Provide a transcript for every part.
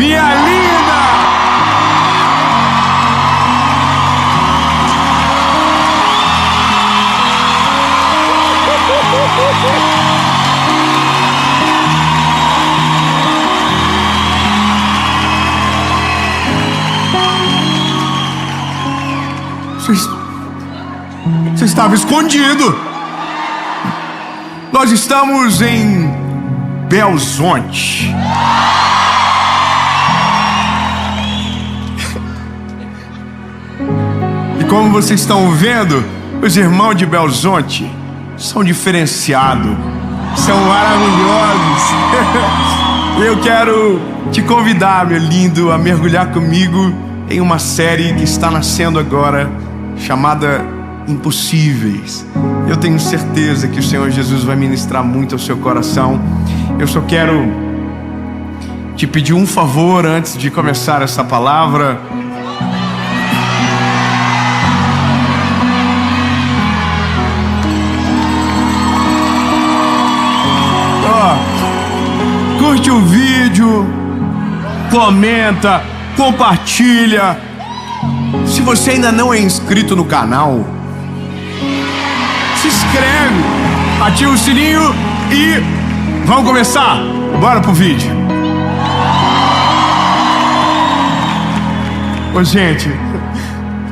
minha linda! Você estava escondido. Nós estamos em Belzonte. E como vocês estão vendo, os irmãos de Belzonte são diferenciados, são maravilhosos. Eu quero te convidar, meu lindo, a mergulhar comigo em uma série que está nascendo agora, chamada Impossíveis. Eu tenho certeza que o Senhor Jesus vai ministrar muito ao seu coração. Eu só quero te pedir um favor antes de começar essa palavra. Curte o vídeo, comenta, compartilha. Se você ainda não é inscrito no canal, se inscreve, ativa o sininho e vamos começar. Bora pro vídeo. Ô gente,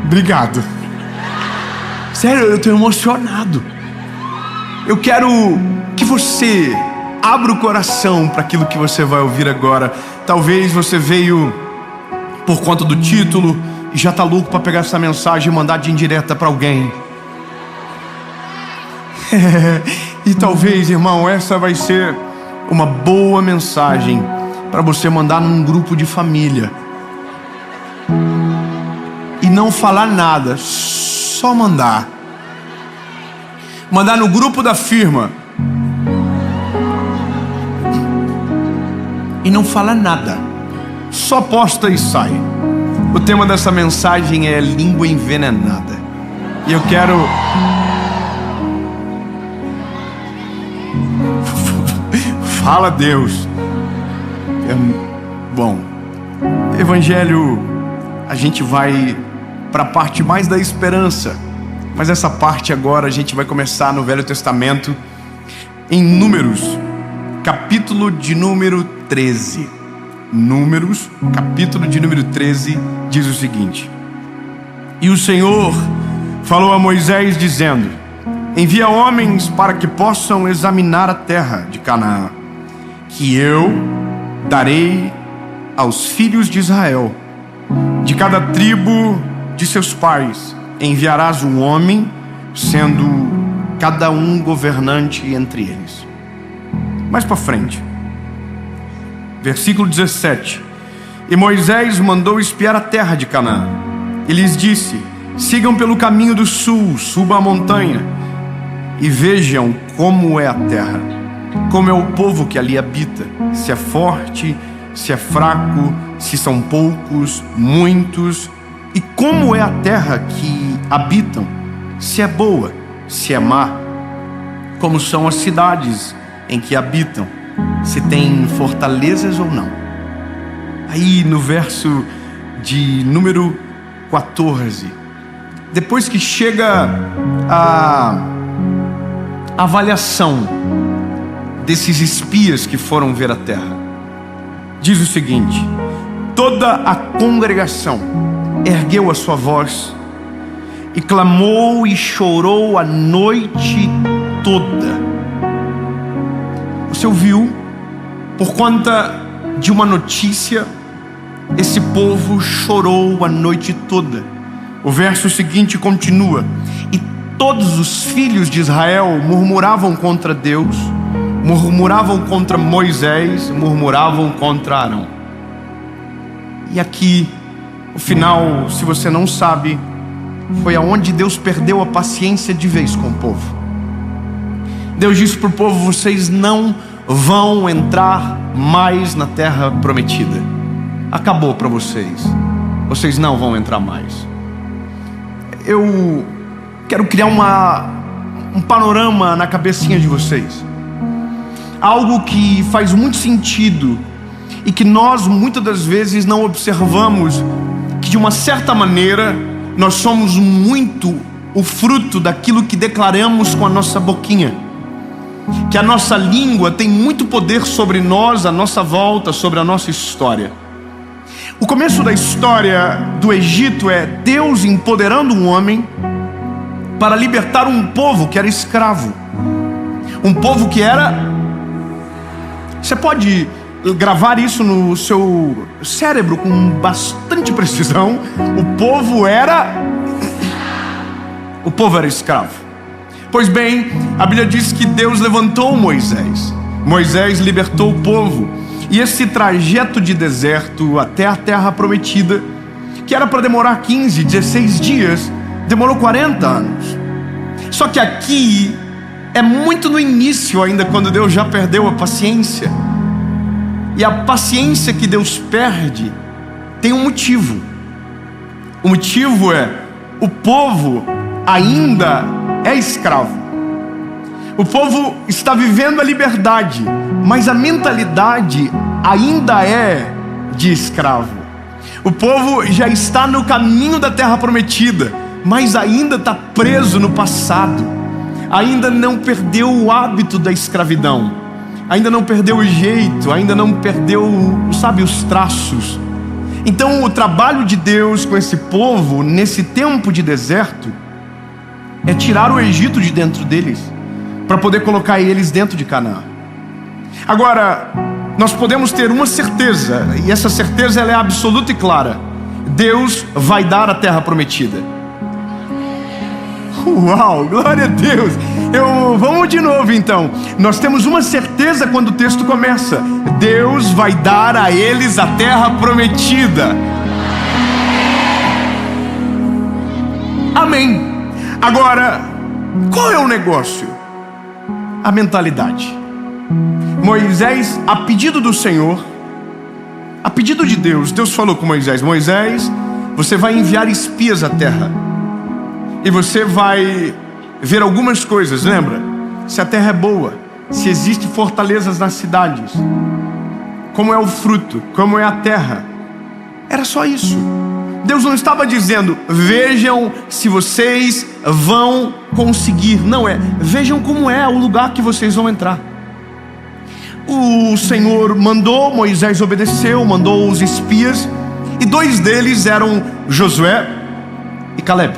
obrigado. Sério, eu tô emocionado. Eu quero que você abra o coração para aquilo que você vai ouvir agora. Talvez você veio por conta do título e já tá louco para pegar essa mensagem e mandar de indireta para alguém. E talvez, irmão, essa vai ser uma boa mensagem para você mandar num grupo de família e não falar nada, só mandar no grupo da firma e não falar nada, só posta e sai. O tema dessa mensagem é língua envenenada. E eu quero fala Deus. Bom, Evangelho, a gente vai para a parte mais da esperança, mas essa parte agora a gente vai começar no Velho Testamento, em Números, capítulo de número 13. Números, capítulo de número 13, diz o seguinte: E o Senhor falou a Moisés dizendo: Envia homens para que possam examinar a terra de Canaã, que eu darei aos filhos de Israel. De cada tribo de seus pais enviarás um homem, sendo cada um governante entre eles. Mais para frente, versículo 17: E Moisés mandou espiar a terra de Canaã, e lhes disse: Sigam pelo caminho do sul, subam a montanha, e vejam como é a terra, como é o povo que ali habita, se é forte, se é fraco, se são poucos, muitos, e como é a terra que habitam, se é boa, se é má, como são as cidades em que habitam, se tem fortalezas ou não. Aí no verso de número 14, depois que chega a avaliação desses espias que foram ver a terra, diz o seguinte: toda a congregação ergueu a sua voz e clamou e chorou a noite toda. Você ouviu? Por conta de uma notícia, esse povo chorou a noite toda. O verso seguinte continua: E todos os filhos de Israel murmuravam contra Deus, murmuravam contra Moisés, murmuravam contra Arão. E aqui, o final, se você não sabe, foi aonde Deus perdeu a paciência de vez com o povo. Deus disse para o povo: vocês não vão entrar mais na terra prometida. Acabou para vocês. Vocês não vão entrar mais. Eu quero criar um panorama na cabecinha de vocês. Algo que faz muito sentido e que nós muitas das vezes não observamos que de uma certa maneira nós somos muito o fruto daquilo que declaramos com a nossa boquinha, que a nossa língua tem muito poder sobre nós, a nossa volta, sobre a nossa história. O começo da história do Egito é Deus empoderando um homem para libertar um povo que era escravo, um povo que era... Você pode gravar isso no seu cérebro com bastante precisão. O povo era escravo. Pois bem, a Bíblia diz que Deus levantou Moisés. Moisés libertou o povo. E esse trajeto de deserto até a terra prometida, que era para demorar 15, 16 dias, demorou 40 anos. Só que aqui é muito no início ainda, quando Deus já perdeu a paciência. E a paciência que Deus perde tem um motivo. O motivo é: o povo ainda é escravo. O povo está vivendo a liberdade, mas a mentalidade ainda é de escravo. O povo já está no caminho da terra prometida, mas ainda está preso no passado. Ainda não perdeu o hábito da escravidão, ainda não perdeu o jeito, ainda não perdeu, sabe, os traços. Então o trabalho de Deus com esse povo nesse tempo de deserto é tirar o Egito de dentro deles, para poder colocar eles dentro de Canaã. Agora, nós podemos ter uma certeza, e essa certeza ela é absoluta e clara: Deus vai dar a terra prometida. Uau, glória a Deus! Vamos de novo então. Nós temos uma certeza quando o texto começa: Deus vai dar a eles a terra prometida. Amém. Agora, qual é o negócio? A mentalidade. Moisés, a pedido do Senhor, a pedido de Deus, Deus falou com Moisés: Moisés, você vai enviar espias à terra, e você vai ver algumas coisas. Lembra? Se a terra é boa, se existem fortalezas nas cidades, como é o fruto, como é a terra. Era só isso. Deus não estava dizendo: vejam se vocês vão conseguir. Não, vejam como é o lugar que vocês vão entrar. O Senhor mandou, Moisés obedeceu, mandou os espias, e 2 deles eram Josué e Caleb.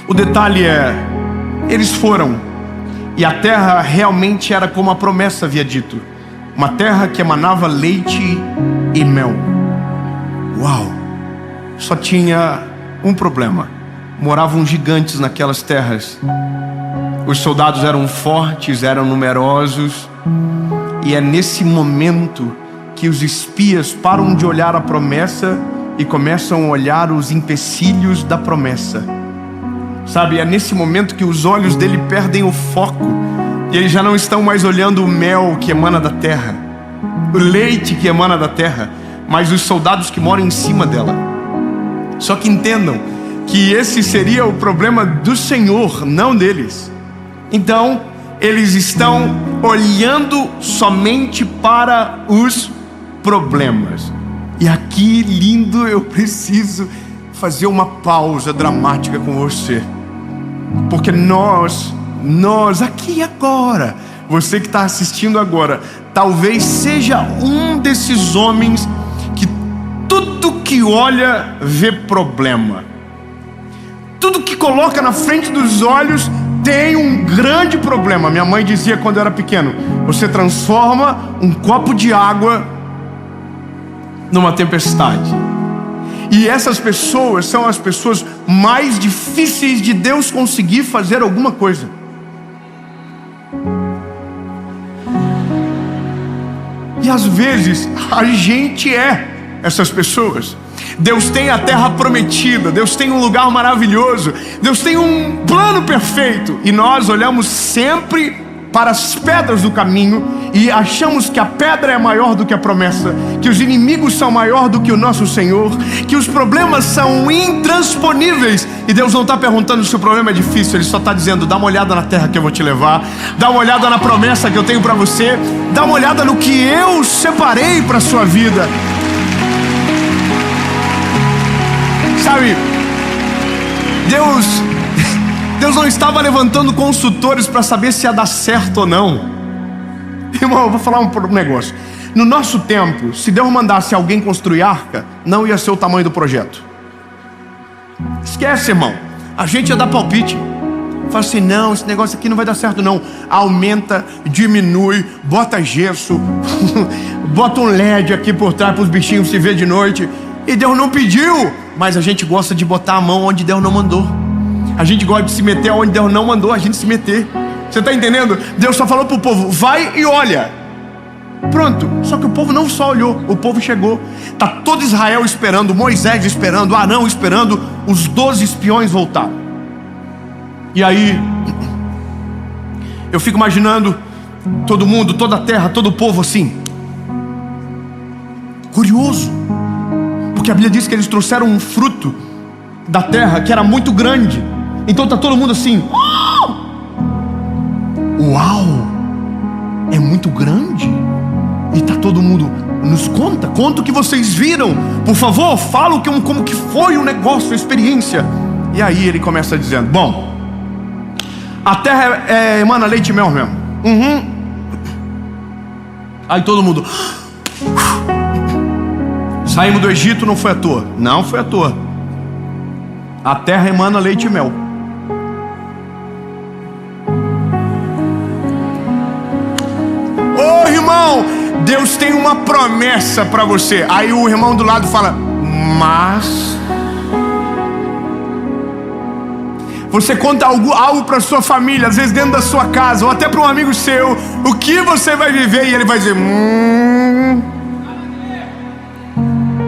O detalhe é, eles foram, e a terra realmente era como a promessa havia dito, uma terra que emanava leite e mel. Uau! Só tinha um problema: moravam gigantes naquelas terras. Os soldados eram fortes, eram numerosos, e é nesse momento que os espias param de olhar a promessa e começam a olhar os empecilhos da promessa. Sabe, é nesse momento que os olhos dele perdem o foco, e eles já não estão mais olhando o mel que emana da terra, o leite que emana da terra, mas os soldados que moram em cima dela. Só que entendam que esse seria o problema do Senhor, não deles. Então, eles estão olhando somente para os problemas. E aqui, lindo, eu preciso fazer uma pausa dramática com você. Porque nós aqui e agora, você que está assistindo agora, talvez seja um desses homens que tudo que olha vê problema. Tudo que coloca na frente dos olhos tem um grande problema. Minha mãe dizia quando eu era pequeno: você transforma um copo de água numa tempestade. E essas pessoas são as pessoas mais difíceis de Deus conseguir fazer alguma coisa. E às vezes a gente é essas pessoas. Deus tem a terra prometida, Deus tem um lugar maravilhoso, Deus tem um plano perfeito, e nós olhamos sempre para as pedras do caminho e achamos que a pedra é maior do que a promessa, que os inimigos são maior do que o nosso Senhor, que os problemas são intransponíveis. E Deus não está perguntando se o problema é difícil, Ele só está dizendo: dá uma olhada na terra que eu vou te levar, dá uma olhada na promessa que eu tenho para você, dá uma olhada no que eu separei para a sua vida. Sabe, Deus não estava levantando consultores para saber se ia dar certo ou não. Irmão, eu vou falar um negócio. No nosso tempo, se Deus mandasse alguém construir arca, não ia ser o tamanho do projeto. Esquece, irmão. A gente ia dar palpite. Fala assim: não, esse negócio aqui não vai dar certo não. Aumenta, diminui, bota gesso, bota um LED aqui por trás para os bichinhos se ver de noite. E Deus não pediu. Mas a gente gosta de botar a mão onde Deus não mandou. A gente gosta de se meter onde Deus não mandou a gente se meter. Você está entendendo? Deus só falou para o povo: vai e olha. Pronto. Só que o povo não só olhou, o povo chegou. Está todo Israel esperando, Moisés esperando, Arão esperando. Os 12 espiões voltaram. E aí eu fico imaginando todo mundo, toda a terra, todo o povo assim, curioso, porque a Bíblia diz que eles trouxeram um fruto da terra que era muito grande. Então está todo mundo assim: uau, é muito grande. E está todo mundo: nos conta o que vocês viram, por favor, fala como que foi o negócio, a experiência. E aí ele começa dizendo: bom, a terra emana leite e mel mesmo. Aí todo mundo: saímos do Egito, não foi à toa. Não foi à toa. A terra emana leite e mel. Ô irmão, Deus tem uma promessa para você. Aí o irmão do lado fala: mas você conta algo para sua família, às vezes dentro da sua casa, ou até para um amigo seu, o que você vai viver, e ele vai dizer: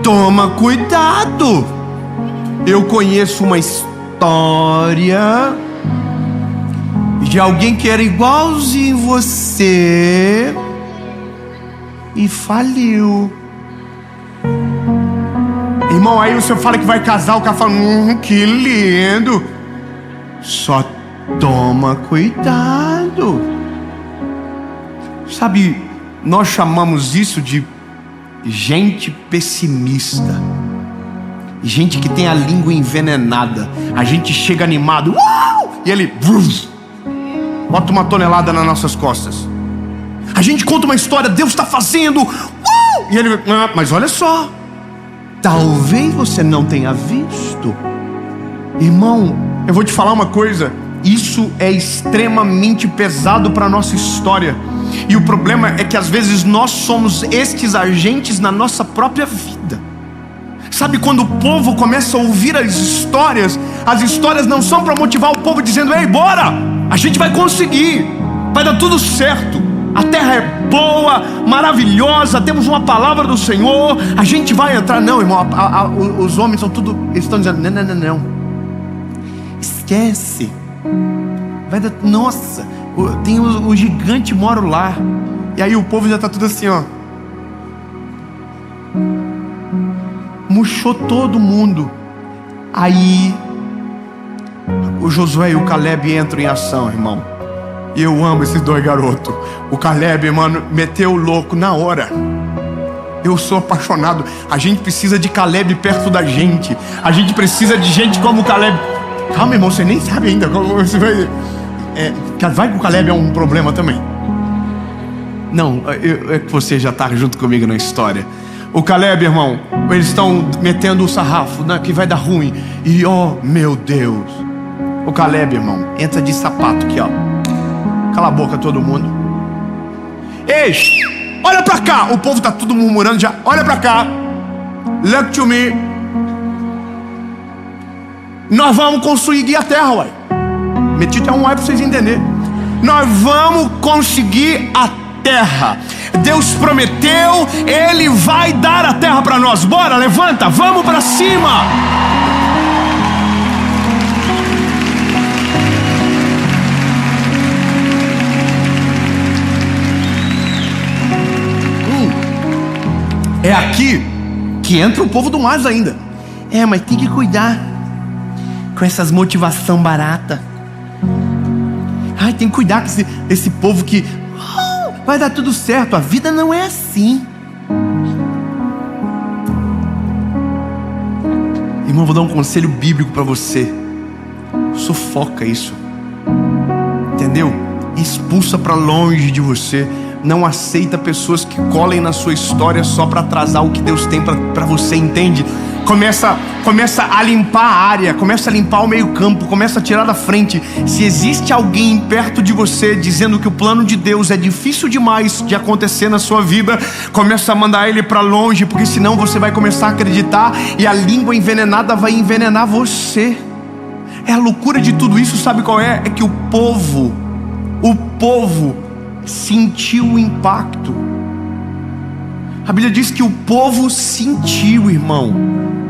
toma cuidado. Eu conheço uma história de alguém que era igualzinho você e faliu. Irmão, aí você fala que vai casar, o cara fala: que lindo. Só toma cuidado. Sabe, nós chamamos isso de gente pessimista, gente que tem a língua envenenada. A gente chega animado, e ele bota uma tonelada nas nossas costas. A gente conta uma história: Deus está fazendo, e ele: mas olha só, talvez você não tenha visto. Irmão, eu vou te falar uma coisa: isso é extremamente pesado para a nossa história. E o problema é que às vezes nós somos estes agentes na nossa própria vida. Sabe, quando o povo começa a ouvir as histórias não são para motivar o povo dizendo: ei, bora, a gente vai conseguir, vai dar tudo certo, a terra é boa, maravilhosa, temos uma palavra do Senhor, a gente vai entrar. Não, irmão, os homens são tudo, eles estão dizendo: não, esquece, vai dar, nossa, tem o gigante mora lá. E aí o povo já está tudo assim, ó, murchou todo mundo. Aí o Josué e o Caleb entram em ação, irmão. E eu amo esses dois garotos. O Caleb, mano, meteu o louco na hora. Eu sou apaixonado. A gente precisa de Caleb perto da gente. A gente precisa de gente como o Caleb. Calma, irmão, você nem sabe ainda como você vai. Vai que o Caleb é um problema também. Não, é que você já está junto comigo na história. O Caleb, irmão, eles estão metendo o sarrafo, né, que vai dar ruim. E meu Deus, o Caleb, irmão, entra de sapato aqui, ó. Cala a boca todo mundo. Ei, olha pra cá. O povo tá tudo murmurando já. Olha pra cá. Look to me. Nós vamos conseguir a terra, uai. Meti até um ai pra vocês entenderem. Nós vamos conseguir a terra. Deus prometeu, Ele vai dar a terra para nós. Bora, levanta, vamos para cima. É aqui que entra o povo do mais ainda. Mas tem que cuidar com essas motivação barata. Tem que cuidar com esse povo que vai dar tudo certo. A vida não é assim. Irmão, vou dar um conselho bíblico para você. Sufoca isso, entendeu? Expulsa para longe de você. Não aceita pessoas que colhem na sua história só para atrasar o que Deus tem para você, entende? Começa a limpar a área, começa a limpar o meio campo, começa a tirar da frente. Se existe alguém perto de você dizendo que o plano de Deus é difícil demais de acontecer na sua vida, começa a mandar ele para longe, porque senão você vai começar a acreditar e a língua envenenada vai envenenar você. A loucura de tudo isso, sabe qual é? É que o povo sentiu o impacto. A Bíblia diz que o povo sentiu, irmão.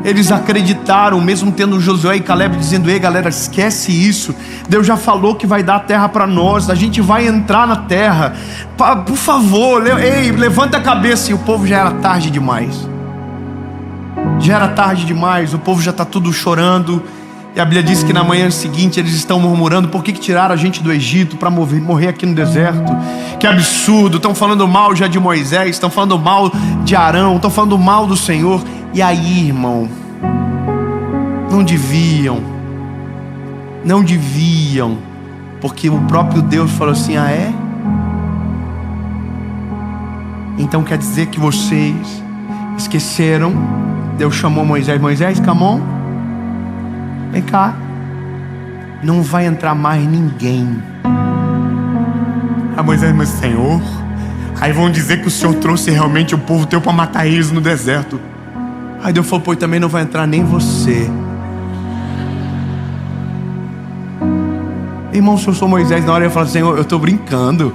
Eles acreditaram, mesmo tendo Josué e Caleb dizendo: ei galera, esquece isso, Deus já falou que vai dar a terra para nós, a gente vai entrar na terra, por favor, levanta a cabeça. E o povo já era tarde demais. O povo já está tudo chorando. E a Bíblia diz que na manhã seguinte eles estão murmurando: por que tiraram a gente do Egito para morrer aqui no deserto? Que absurdo, estão falando mal já de Moisés, estão falando mal de Arão, estão falando mal do Senhor. E aí, irmão, não deviam, porque o próprio Deus falou assim: então quer dizer que vocês esqueceram? Deus chamou Moisés: come on, vem cá, não vai entrar mais ninguém. Moisés: mas Senhor, aí vão dizer que o Senhor trouxe realmente o povo teu para matar eles no deserto. Aí Deus falou: pois também não vai entrar nem você. Irmão, se eu sou Moisés, na hora eu falo: Senhor, eu estou brincando,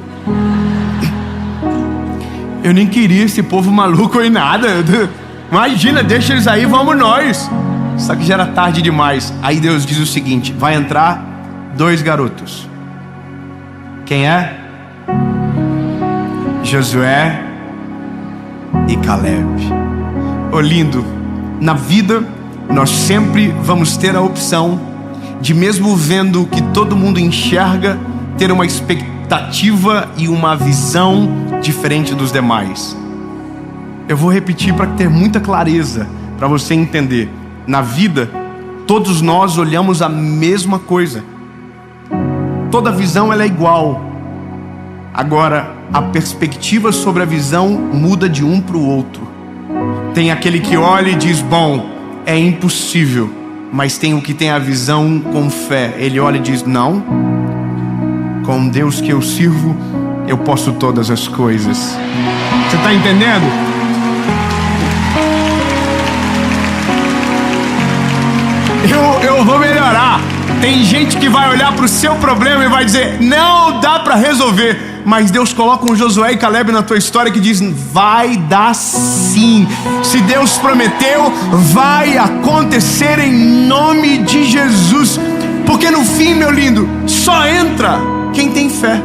eu nem queria esse povo maluco e nada. Imagina, deixa eles aí, vamos nós. Só que já era tarde demais. Aí Deus diz o seguinte: vai entrar 2 garotos. Quem é? Josué e Caleb. Lindo. Na vida nós sempre vamos ter a opção de, mesmo vendo o que todo mundo enxerga, ter uma expectativa e uma visão diferente dos demais. Eu vou repetir para ter muita clareza, para você entender. Na vida, todos nós olhamos a mesma coisa. Toda visão ela é igual. Agora, a perspectiva sobre a visão muda de um para o outro. Tem aquele que olha e diz: bom, é impossível. Mas tem o que tem a visão com fé. Ele olha e diz: não, com Deus que eu sirvo, eu posso todas as coisas. Você está entendendo? Eu vou melhorar. Tem gente que vai olhar para o seu problema e vai dizer: não dá para resolver. Mas Deus coloca um Josué e Caleb na tua história que diz: vai dar sim. Se Deus prometeu, vai acontecer em nome de Jesus. Porque no fim, meu lindo, só entra quem tem fé.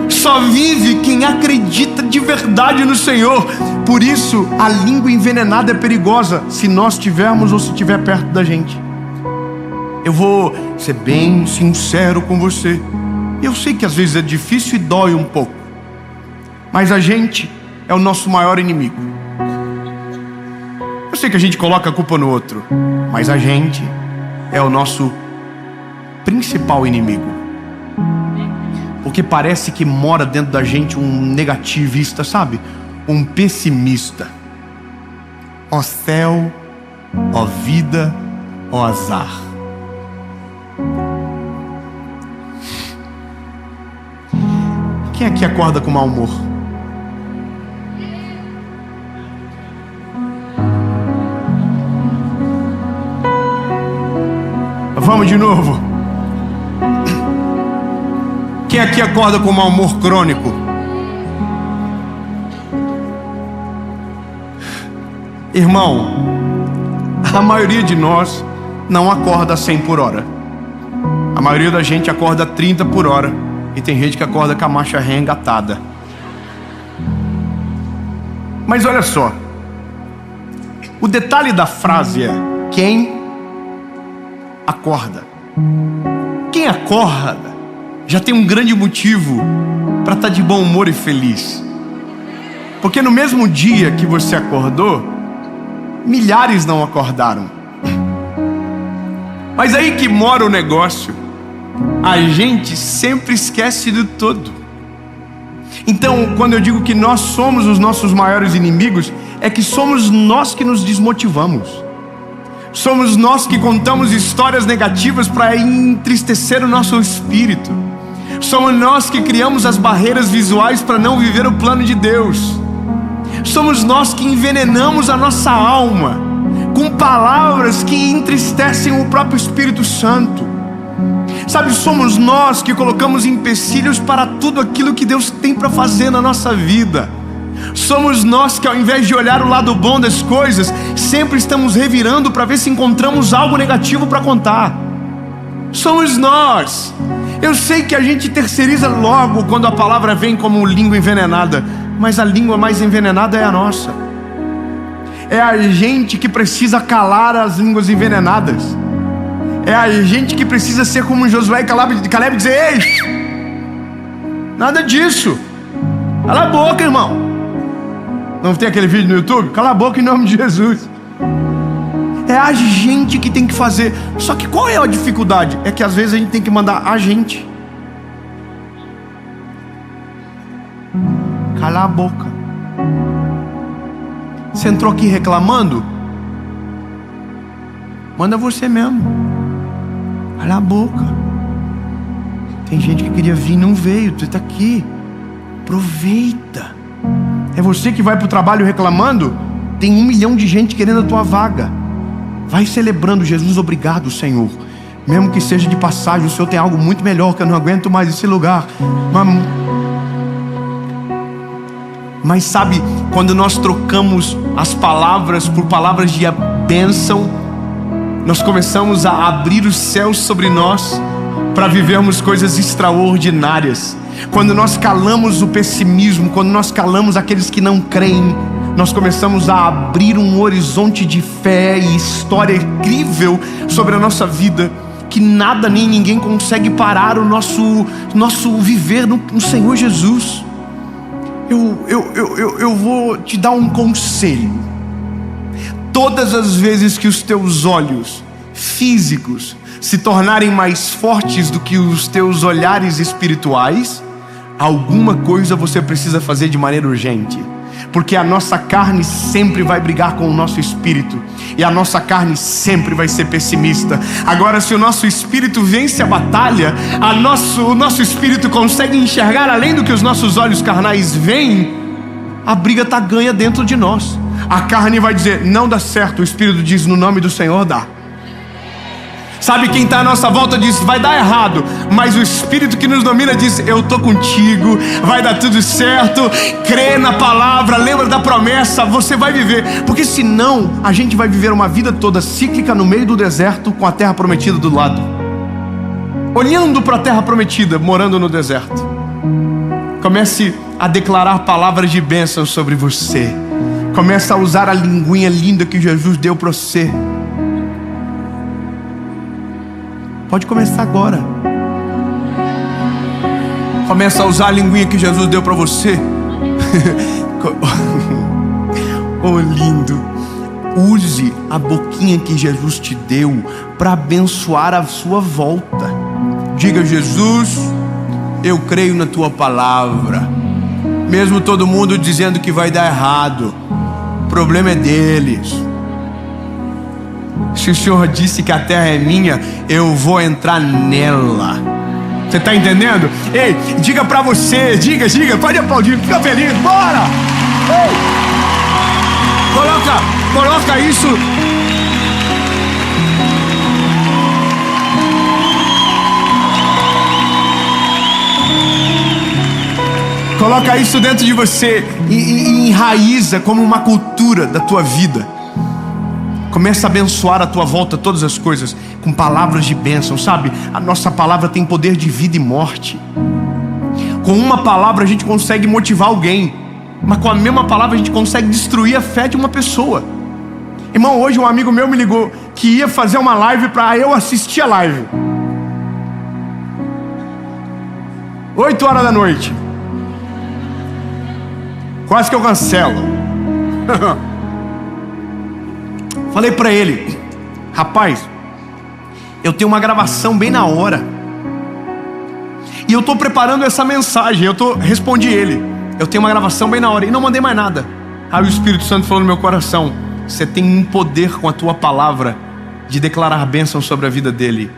Só vive quem acredita de verdade no Senhor. Por isso, a língua envenenada é perigosa, se nós tivermos ou se estiver perto da gente. Eu vou ser bem sincero com você. Eu sei que às vezes é difícil e dói um pouco, mas a gente é o nosso maior inimigo. Eu sei que a gente coloca a culpa no outro, mas a gente é o nosso principal inimigo. Porque parece que mora dentro da gente um negativista, sabe? Um pessimista. Ó céu, ó vida, ó azar. Quem aqui acorda com mau humor? Vamos de novo. Quem aqui acorda com mau humor crônico? Irmão, a maioria de nós não acorda a 100 por hora. A maioria da gente acorda a 30 por hora. E tem gente que acorda com a marcha ré engatada. Mas olha só, O detalhe da frase é: quem acorda. Quem acorda já tem um grande motivo para estar de bom humor e feliz. Porque no mesmo dia que você acordou, milhares não acordaram. Mas aí que mora o negócio. A gente sempre esquece do todo. Então, quando eu digo que nós somos os nossos maiores inimigos, é que somos nós que nos desmotivamos. Somos nós que contamos histórias negativas para entristecer o nosso espírito. Somos nós que criamos as barreiras visuais para não viver o plano de Deus. Somos nós que envenenamos a nossa alma com palavras que entristecem o próprio Espírito Santo. Sabe, somos nós que colocamos empecilhos para tudo aquilo que Deus tem para fazer na nossa vida. Somos nós que, ao invés de olhar o lado bom das coisas, sempre estamos revirando para ver se encontramos algo negativo para contar. Somos nós. Eu sei que a gente terceiriza logo quando a palavra vem como língua envenenada, mas a língua mais envenenada é a nossa. É a gente que precisa calar as línguas envenenadas. É a gente que precisa ser como Josué e Caleb e dizer: ei, nada disso, cala a boca, irmão. Não tem aquele vídeo no YouTube? Cala a boca em nome de Jesus. É a gente que tem que fazer. Só que qual é a dificuldade? É que às vezes a gente tem que mandar a gente. Cala a boca. Você entrou aqui reclamando? Manda você mesmo. Cala a boca. Tem gente que queria vir e não veio. Tu está aqui. Aproveita. É você que vai para o trabalho reclamando? Tem 1 milhão de gente querendo a tua vaga. Vai celebrando: Jesus, obrigado, Senhor. Mesmo que seja de passagem, o Senhor tem algo muito melhor, que eu não aguento mais esse lugar. Mas sabe, quando nós trocamos as palavras por palavras de bênção, nós começamos a abrir os céus sobre nós para vivermos coisas extraordinárias. Quando nós calamos o pessimismo, quando nós calamos aqueles que não creem, nós começamos a abrir um horizonte de fé e história incrível sobre a nossa vida, que nada nem ninguém consegue parar o nosso viver no Senhor Jesus. Eu vou te dar um conselho. Todas as vezes que os teus olhos físicos se tornarem mais fortes do que os teus olhares espirituais, alguma coisa você precisa fazer de maneira urgente. Porque a nossa carne sempre vai brigar com o nosso espírito, e a nossa carne sempre vai ser pessimista. Agora, se o nosso espírito vence a batalha, o nosso espírito consegue enxergar além do que os nossos olhos carnais veem, a briga está ganha dentro de nós. A carne vai dizer: não dá certo. O espírito diz: no nome do Senhor dá. Sabe, quem está à nossa volta diz: vai dar errado, mas o Espírito que nos domina diz: eu estou contigo, vai dar tudo certo. Crê na palavra, lembra da promessa, você vai viver. Porque senão a gente vai viver uma vida toda cíclica no meio do deserto, com a terra prometida do lado, olhando para a terra prometida, morando no deserto. Comece a declarar palavras de bênção sobre você. Comece a usar a linguinha linda que Jesus deu para você. Pode começar agora. Começa a usar a linguinha que Jesus deu para você. Oh, lindo. Use a boquinha que Jesus te deu para abençoar a sua volta. Diga: Jesus, eu creio na tua palavra. Mesmo todo mundo dizendo que vai dar errado, o problema é deles. Se o Senhor disse que a terra é minha, eu vou entrar nela. Você está entendendo? Ei, diga para você, diga, pode aplaudir, fica feliz, bora! Ei. Coloca isso. Coloca isso dentro de você e enraiza como uma cultura da tua vida. Começa a abençoar a tua volta todas as coisas com palavras de bênção, sabe? A nossa palavra tem poder de vida e morte. Com uma palavra a gente consegue motivar alguém, mas com a mesma palavra a gente consegue destruir a fé de uma pessoa. Irmão, hoje um amigo meu me ligou que ia fazer uma live para eu assistir a live. 8 horas da noite. Quase que eu cancelo. Falei para ele: rapaz, eu tenho uma gravação bem na hora e eu estou preparando essa mensagem. Respondi ele: eu tenho uma gravação bem na hora, e não mandei mais nada. Aí o Espírito Santo falou no meu coração: você tem um poder com a tua palavra de declarar bênção sobre a vida dele,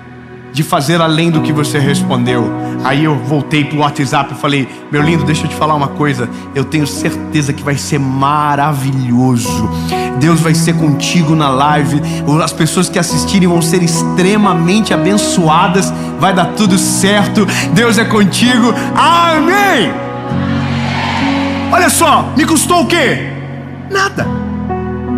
de fazer além do que você respondeu. Aí eu voltei pro WhatsApp e falei: meu lindo, deixa eu te falar uma coisa, eu tenho certeza que vai ser maravilhoso. Deus vai ser contigo na live, as pessoas que assistirem vão ser extremamente abençoadas, vai dar tudo certo, Deus é contigo, amém. Olha só, me custou o quê? Nada.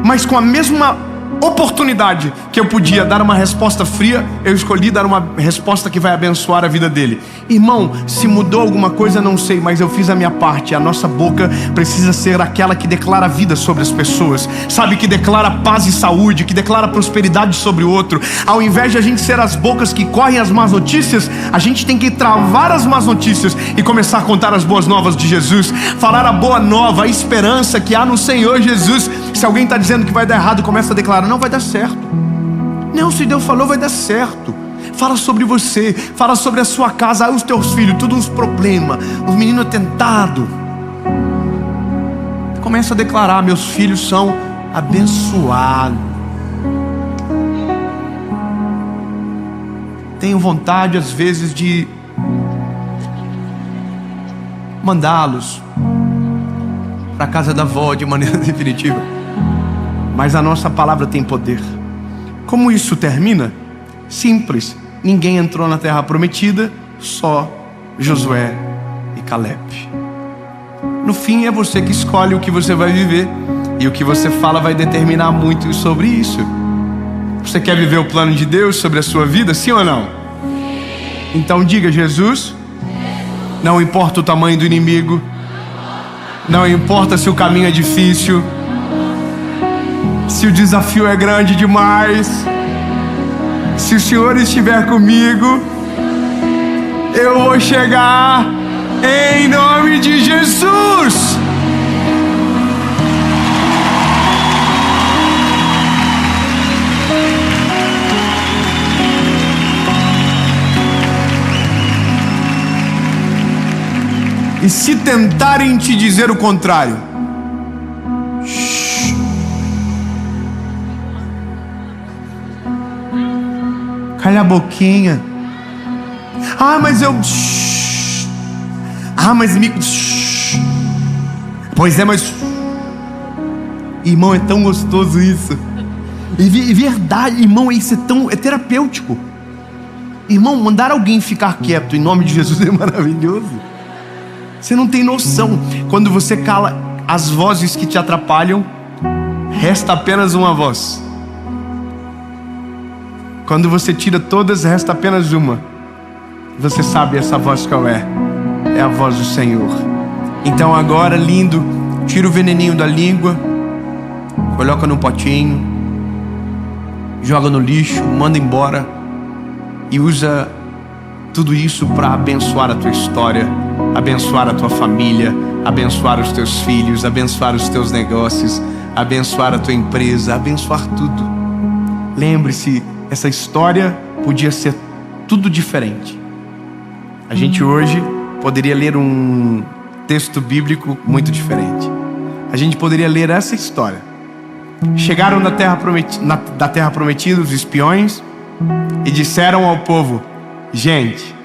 Mas com a mesma oportunidade que eu podia dar uma resposta fria, eu escolhi dar uma resposta que vai abençoar a vida dele. Irmão, se mudou alguma coisa, não sei, mas eu fiz a minha parte. A nossa boca precisa ser aquela que declara vida sobre as pessoas, sabe, que declara paz e saúde, que declara prosperidade sobre o outro. Ao invés de a gente ser as bocas que correm as más notícias, a gente tem que travar as más notícias e começar a contar as boas novas de Jesus, falar a boa nova, a esperança que há no Senhor Jesus. Se alguém está dizendo que vai dar errado, começa a declarar: não vai dar certo. Não, se Deus falou, vai dar certo. Fala sobre você, fala sobre a sua casa, os teus filhos, tudo uns problemas, os meninos tentados. Começa a declarar: meus filhos são abençoados. Tenho vontade às vezes de mandá-los para a casa da avó de maneira definitiva, mas a nossa palavra tem poder. Como isso termina? Simples: ninguém entrou na terra prometida, só Josué e Caleb. No fim é você que escolhe o que você vai viver, e o que você fala vai determinar muito sobre isso. Você quer viver o plano de Deus sobre a sua vida, sim ou não? Então diga: Jesus, não importa o tamanho do inimigo, não importa se o caminho é difícil, se o desafio é grande demais, se o Senhor estiver comigo, eu vou chegar em nome de Jesus. E se tentarem te dizer o contrário, calha a boquinha. Mas eu... mas me... Pois é, mas... Irmão, é tão gostoso isso. E verdade, irmão, isso é terapêutico. Irmão, mandar alguém ficar quieto em nome de Jesus é maravilhoso. Você não tem noção. Quando você cala as vozes que te atrapalham, resta apenas uma voz. Quando você tira todas, resta apenas uma. Você sabe essa voz qual é? É a voz do Senhor. Então agora, lindo, tira o veneninho da língua, coloca no potinho, joga no lixo, manda embora, e usa tudo isso para abençoar a tua história, abençoar a tua família, abençoar os teus filhos, abençoar os teus negócios, abençoar a tua empresa, abençoar tudo. Lembre-se, essa história podia ser tudo diferente. A gente hoje poderia ler um texto bíblico muito diferente. A gente poderia ler essa história. Chegaram da terra prometida os espiões e disseram ao povo: gente,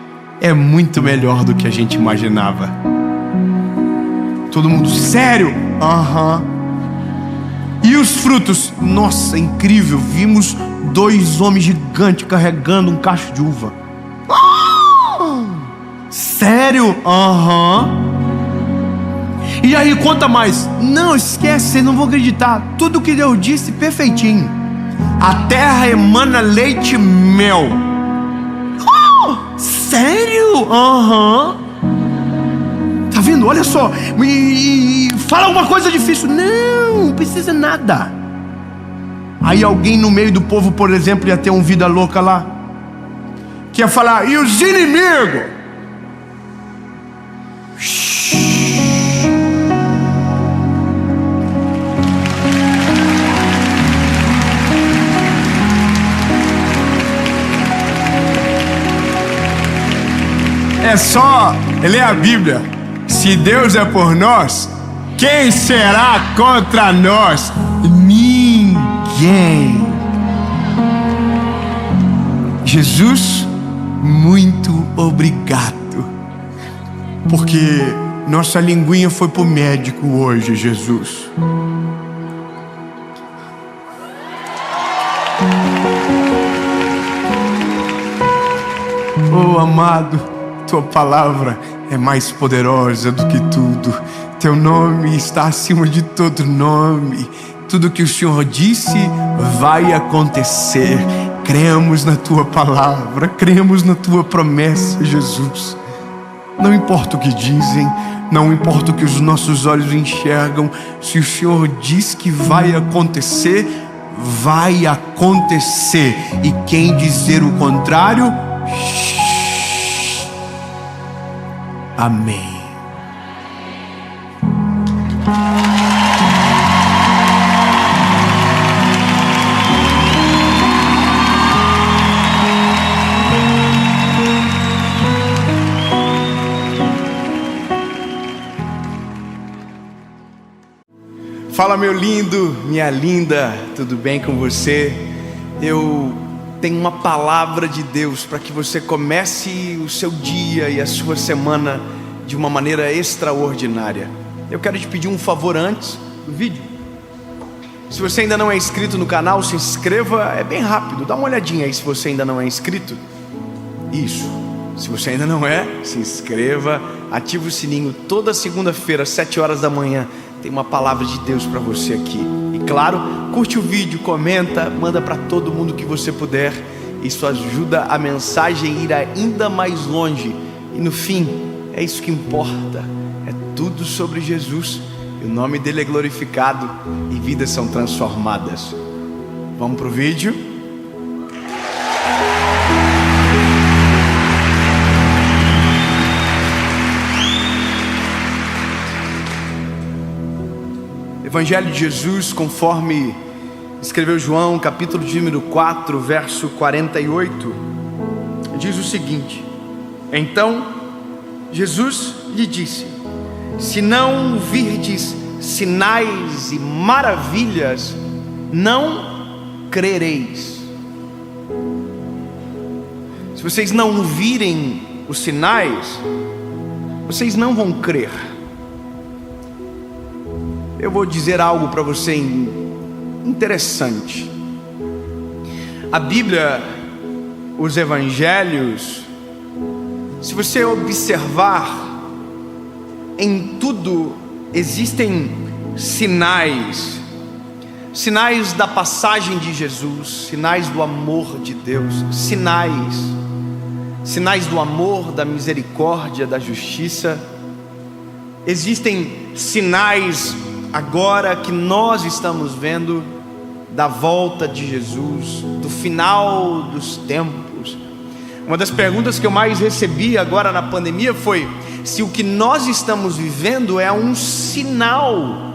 é muito melhor do que a gente imaginava. Todo mundo: sério? Aham. E os frutos? Nossa, incrível, vimos 2 homens gigantes carregando um cacho de uva. Sério? Aham. E aí, conta mais. Não, esquece, vocês não vão acreditar. Tudo que Deus disse, perfeitinho. A terra emana leite e mel. Sério? Aham. Tá vendo? Olha só. E fala alguma coisa difícil. Não precisa nada. Aí alguém no meio do povo, por exemplo, ia ter um vida louca lá, que ia falar: e os inimigos? É só ler a Bíblia. Se Deus é por nós, quem será contra nós? Ninguém. Jesus, muito obrigado, porque nossa linguinha foi pro médico hoje, Jesus. Oh, amado, tua palavra é mais poderosa do que tudo. Teu nome está acima de todo nome. Tudo que o Senhor disse vai acontecer. Cremos na tua palavra, cremos na tua promessa, Jesus. Não importa o que dizem, não importa o que os nossos olhos enxergam. Se o Senhor diz que vai acontecer, vai acontecer. E quem dizer o contrário, amém. Fala, meu lindo, minha linda, tudo bem com você? Eu tenho uma palavra de Deus para que você comece o seu dia e a sua semana de uma maneira extraordinária. Eu quero te pedir um favor antes do vídeo. Se você ainda não é inscrito no canal, se inscreva, é bem rápido, dá uma olhadinha aí se você ainda não é inscrito. Isso, se você ainda não é, se inscreva, ativa o sininho. Toda segunda-feira, às 7 horas da manhã, tem uma palavra de Deus para você aqui. E claro, curte o vídeo, comenta, manda para todo mundo que você puder. Isso ajuda a mensagem a ir ainda mais longe. E no fim, é isso que importa. É tudo sobre Jesus. E o nome dele é glorificado e vidas são transformadas. Vamos pro vídeo? Evangelho de Jesus, conforme escreveu João, capítulo de número 4, verso 48, diz o seguinte: então Jesus lhe disse: se não virdes sinais e maravilhas, não crereis. Se vocês não virem os sinais, vocês não vão crer. Eu vou dizer algo para você interessante. A Bíblia, os evangelhos, se você observar, em tudo existem sinais. Sinais da passagem de Jesus, sinais do amor de Deus, sinais do amor, da misericórdia, da justiça. Existem sinais agora que nós estamos vendo da volta de Jesus, do final dos tempos. Uma das perguntas que eu mais recebi agora na pandemia foi se o que nós estamos vivendo é um sinal.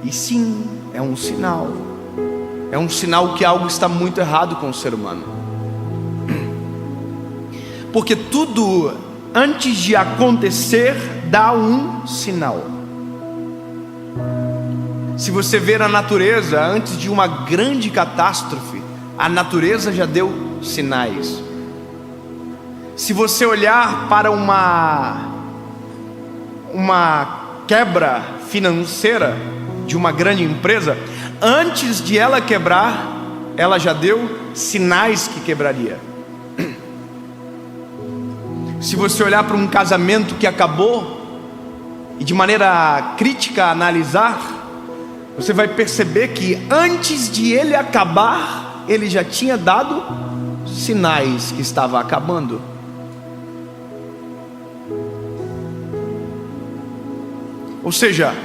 E sim, é um sinal. É um sinal que algo está muito errado com o ser humano. Porque tudo antes de acontecer dá um sinal. Se você ver a natureza, antes de uma grande catástrofe, a natureza já deu sinais. Se você olhar para uma quebra financeira de uma grande empresa, antes de ela quebrar, ela já deu sinais que quebraria. Se você olhar para um casamento que acabou e de maneira crítica analisar, você vai perceber que antes de ele acabar, ele já tinha dado sinais que estava acabando. Ou seja,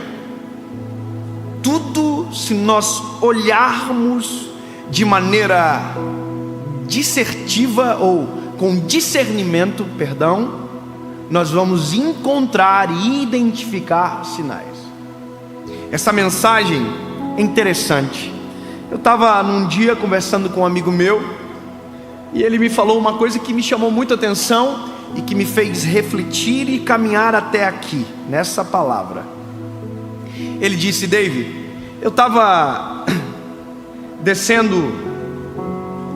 Contudo, se nós olharmos de maneira dissertiva ou com discernimento, nós vamos encontrar e identificar sinais. Essa mensagem é interessante. Eu estava num dia conversando com um amigo meu e ele me falou uma coisa que me chamou muita atenção e que me fez refletir e caminhar até aqui, nessa palavra. Ele disse: David, eu estava descendo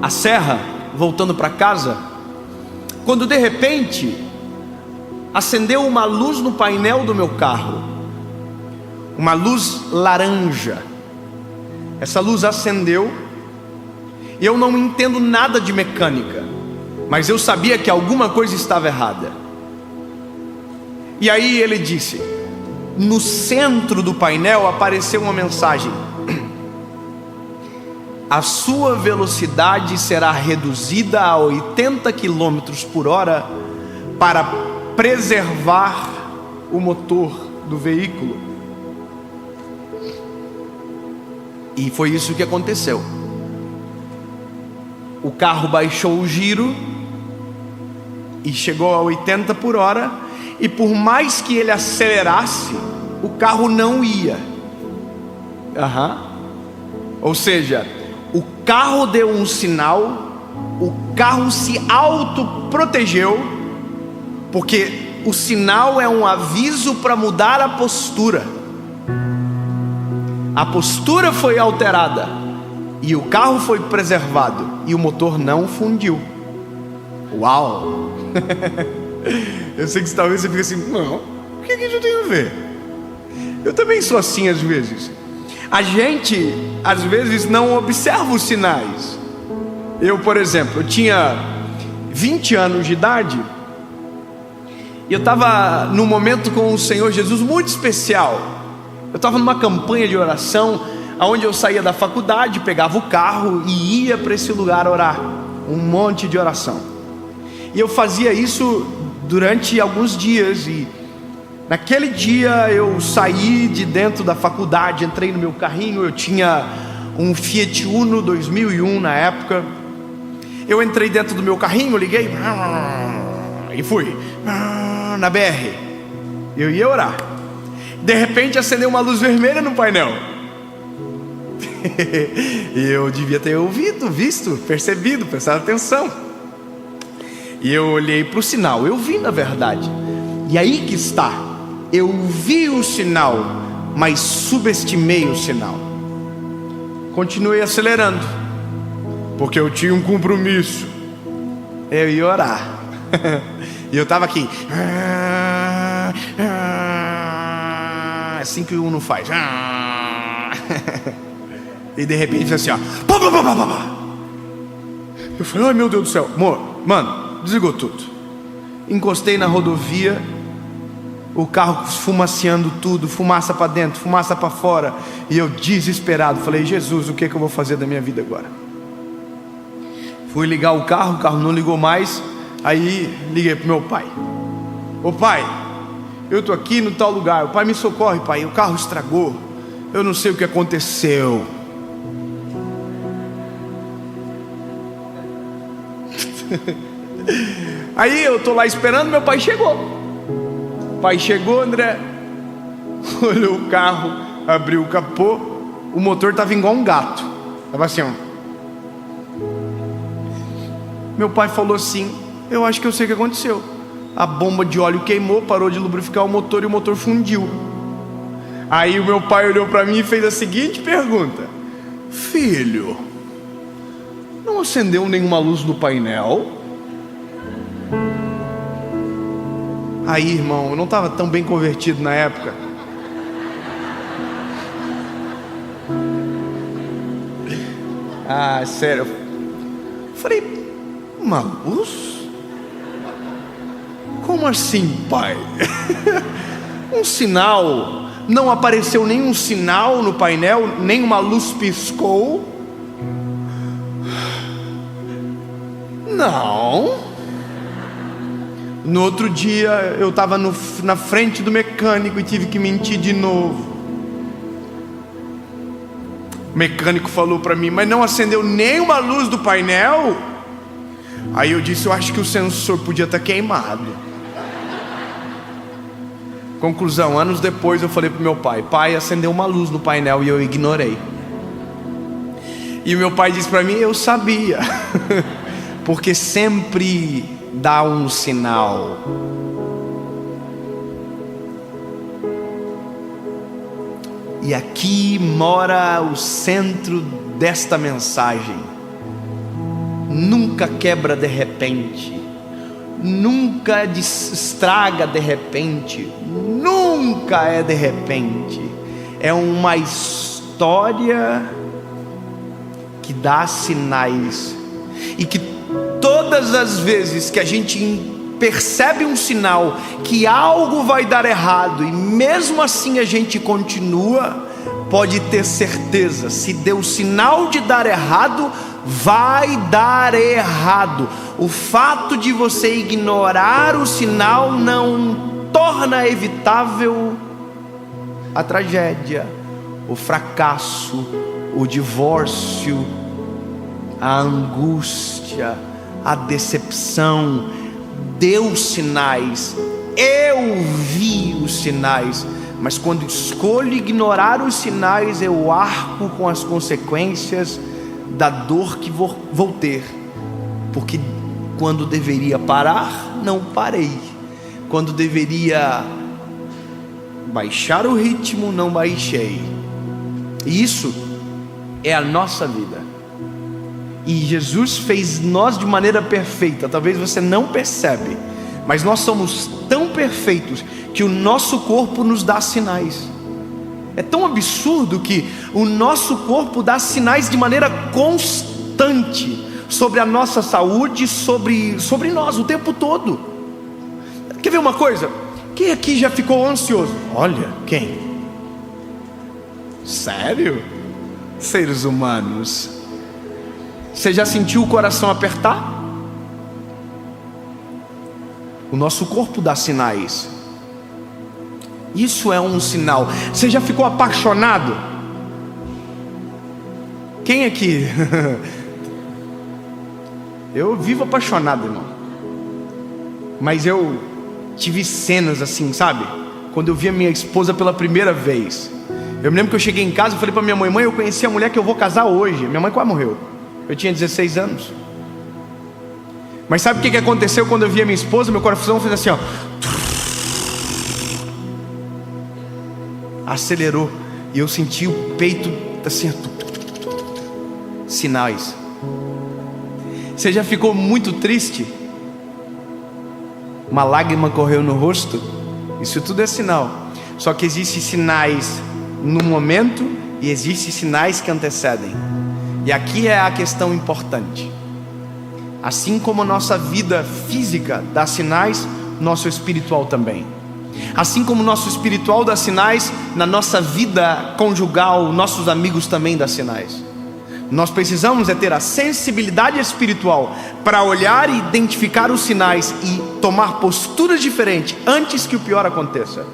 a serra, voltando para casa, quando de repente acendeu uma luz no painel do meu carro, uma luz laranja. Essa luz acendeu, e eu não entendo nada de mecânica, mas eu sabia que alguma coisa estava errada. E aí ele disse: no centro do painel apareceu uma mensagem: a sua velocidade será reduzida a 80 km por hora para preservar o motor do veículo. E foi isso que aconteceu. O carro baixou o giro e chegou a 80 por hora, e por mais que ele acelerasse, o carro não ia. Ou seja, o carro deu um sinal, o carro se autoprotegeu, porque o sinal é um aviso para mudar a postura. A postura foi alterada e o carro foi preservado e o motor não fundiu. Uau! Eu sei que talvez você fique assim: não, o que isso tem a ver? Eu também sou assim às vezes. A gente às vezes não observa os sinais. Eu, por exemplo, eu tinha 20 anos de idade e eu estava num momento com o Senhor Jesus muito especial. Eu estava numa campanha de oração, onde eu saía da faculdade, pegava o carro e ia para esse lugar orar, um monte de oração. E eu fazia isso durante alguns dias, e naquele dia eu saí de dentro da faculdade, entrei no meu carrinho. Eu tinha um Fiat Uno 2001 na época. Eu entrei dentro do meu carrinho, liguei e fui na BR. Eu ia orar. De repente acendeu uma luz vermelha no painel. E eu devia ter ouvido, visto, percebido, prestado atenção. E eu olhei para o sinal, eu vi na verdade. E aí que está, eu vi o sinal, mas subestimei o sinal. Continuei acelerando, porque eu tinha um compromisso. Eu ia orar. E eu estava aqui, assim que o Uno faz. E de repente assim, ó. Eu falei: ai meu Deus do céu, mano, desligou tudo. Encostei na rodovia, o carro esfumaciando tudo, fumaça para dentro, fumaça para fora. E eu desesperado, falei: Jesus, o que é que eu vou fazer da minha vida agora? Fui ligar o carro não ligou mais. Aí liguei pro meu pai: ô pai, eu tô aqui no tal lugar. O pai: me socorre, pai, o carro estragou, eu não sei o que aconteceu. Aí eu tô lá esperando, meu pai chegou. O pai chegou, André, olhou o carro, abriu o capô, o motor tava igual um gato, tava assim, ó. Meu pai falou assim: eu acho que eu sei o que aconteceu. A bomba de óleo queimou, parou de lubrificar o motor e o motor fundiu. Aí o meu pai olhou para mim e fez a seguinte pergunta: filho, não acendeu nenhuma luz no painel? Aí, irmão, eu não estava tão bem convertido na época. Ah, sério. Eu falei: uma luz? Como assim, pai? Um sinal? Não apareceu nenhum sinal no painel, nenhuma luz piscou? Não. No outro dia eu estava na frente do mecânico e tive que mentir de novo. mecânico falou para mim: mas não acendeu nenhuma luz do painel? Aí eu disse: eu acho que o sensor podia estar queimado. Conclusão, anos depois eu falei para meu pai: pai, acendeu uma luz no painel e eu ignorei. E meu pai disse para mim: eu sabia. Porque sempre dá um sinal. E aqui mora o centro desta mensagem. Nunca quebra de repente, nunca estraga de repente, nunca é de repente. É uma história que dá sinais, e que todas as vezes que a gente percebe um sinal que algo vai dar errado, e mesmo assim a gente continua, pode ter certeza, se deu sinal de dar errado, vai dar errado. O fato de você ignorar o sinal não torna evitável a tragédia, o fracasso, o divórcio, a angústia, a decepção. Deu sinais, eu vi os sinais, mas quando escolho ignorar os sinais, eu arco com as consequências da dor que vou ter, porque quando deveria parar, não parei, quando deveria baixar o ritmo, não baixei. E isso é a nossa vida. E Jesus fez nós de maneira perfeita. Talvez você não percebe, mas nós somos tão perfeitos que o nosso corpo nos dá sinais. É tão absurdo que o nosso corpo dá sinais de maneira constante sobre a nossa saúde, sobre nós o tempo todo. Quer ver uma coisa? Quem aqui já ficou ansioso? Olha, quem? Sério? Seres humanos. Você já sentiu o coração apertar? O nosso corpo dá sinais. Isso é um sinal. Você já ficou apaixonado? Quem aqui? Eu vivo apaixonado, irmão. Mas eu tive cenas assim, sabe? Quando eu vi a minha esposa pela primeira vez. Eu me lembro que eu cheguei em casa e falei para minha mãe: mãe, eu conheci a mulher que eu vou casar hoje. Minha mãe quase morreu. Eu tinha 16 anos. Mas sabe o que aconteceu quando eu vi a minha esposa? Meu coração fez assim, ó. Acelerou. E eu senti o peito assim. Sinais. Você já ficou muito triste? Uma lágrima correu no rosto? Isso tudo é sinal. Só que existem sinais no momento e existem sinais que antecedem. E aqui é a questão importante. Assim como a nossa vida física dá sinais, nosso espiritual também. Assim como o nosso espiritual dá sinais, na nossa vida conjugal, nossos amigos também dão sinais. Nós precisamos ter a sensibilidade espiritual para olhar e identificar os sinais e tomar posturas diferentes antes que o pior aconteça.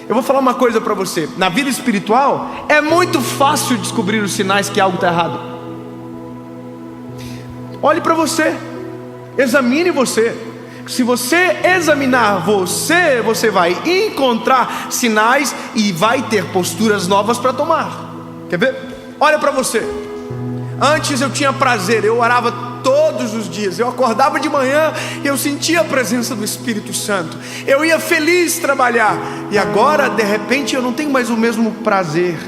Eu vou falar uma coisa para você. Na vida espiritual é muito fácil descobrir os sinais que algo está errado. Olhe para você, examine você. Se você examinar você, você vai encontrar sinais e vai ter posturas novas para tomar. Quer ver? Olha para você. Antes eu tinha prazer, eu orava todos os dias, eu acordava de manhã e eu sentia a presença do Espírito Santo, eu ia feliz trabalhar. E agora de repente eu não tenho mais o mesmo prazer.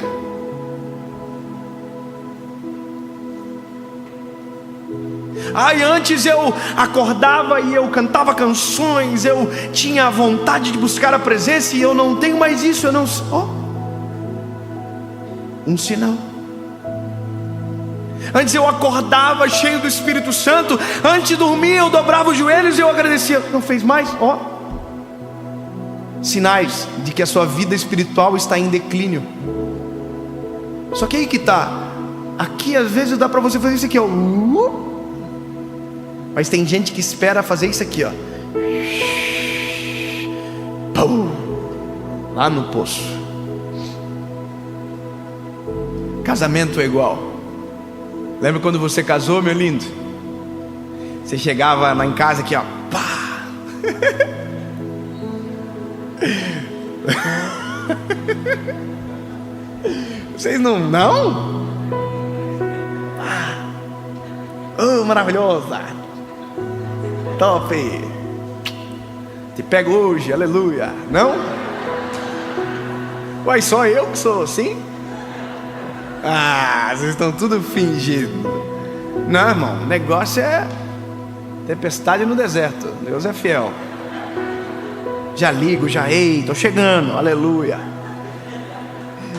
Antes eu acordava e eu cantava canções, eu tinha a vontade de buscar a presença, e eu não tenho mais isso. Eu não... um sinal. Antes eu acordava cheio do Espírito Santo, antes de dormir eu dobrava os joelhos e eu agradecia. Não fez mais? Sinais de que a sua vida espiritual está em declínio. Só que aí que está. Aqui às vezes dá para você fazer isso aqui, ó. Mas tem gente que espera fazer isso aqui, ó. Lá no poço. Casamento é igual. Lembra quando você casou, meu lindo? Você chegava lá em casa aqui, ó, pá! Vocês não? Oh, maravilhosa! Top! Te pego hoje, aleluia! Não? Uai, só eu que sou assim? Vocês estão tudo fingindo. Não, irmão, o negócio é tempestade no deserto. Deus é fiel. Já ligo, ei, tô chegando, aleluia.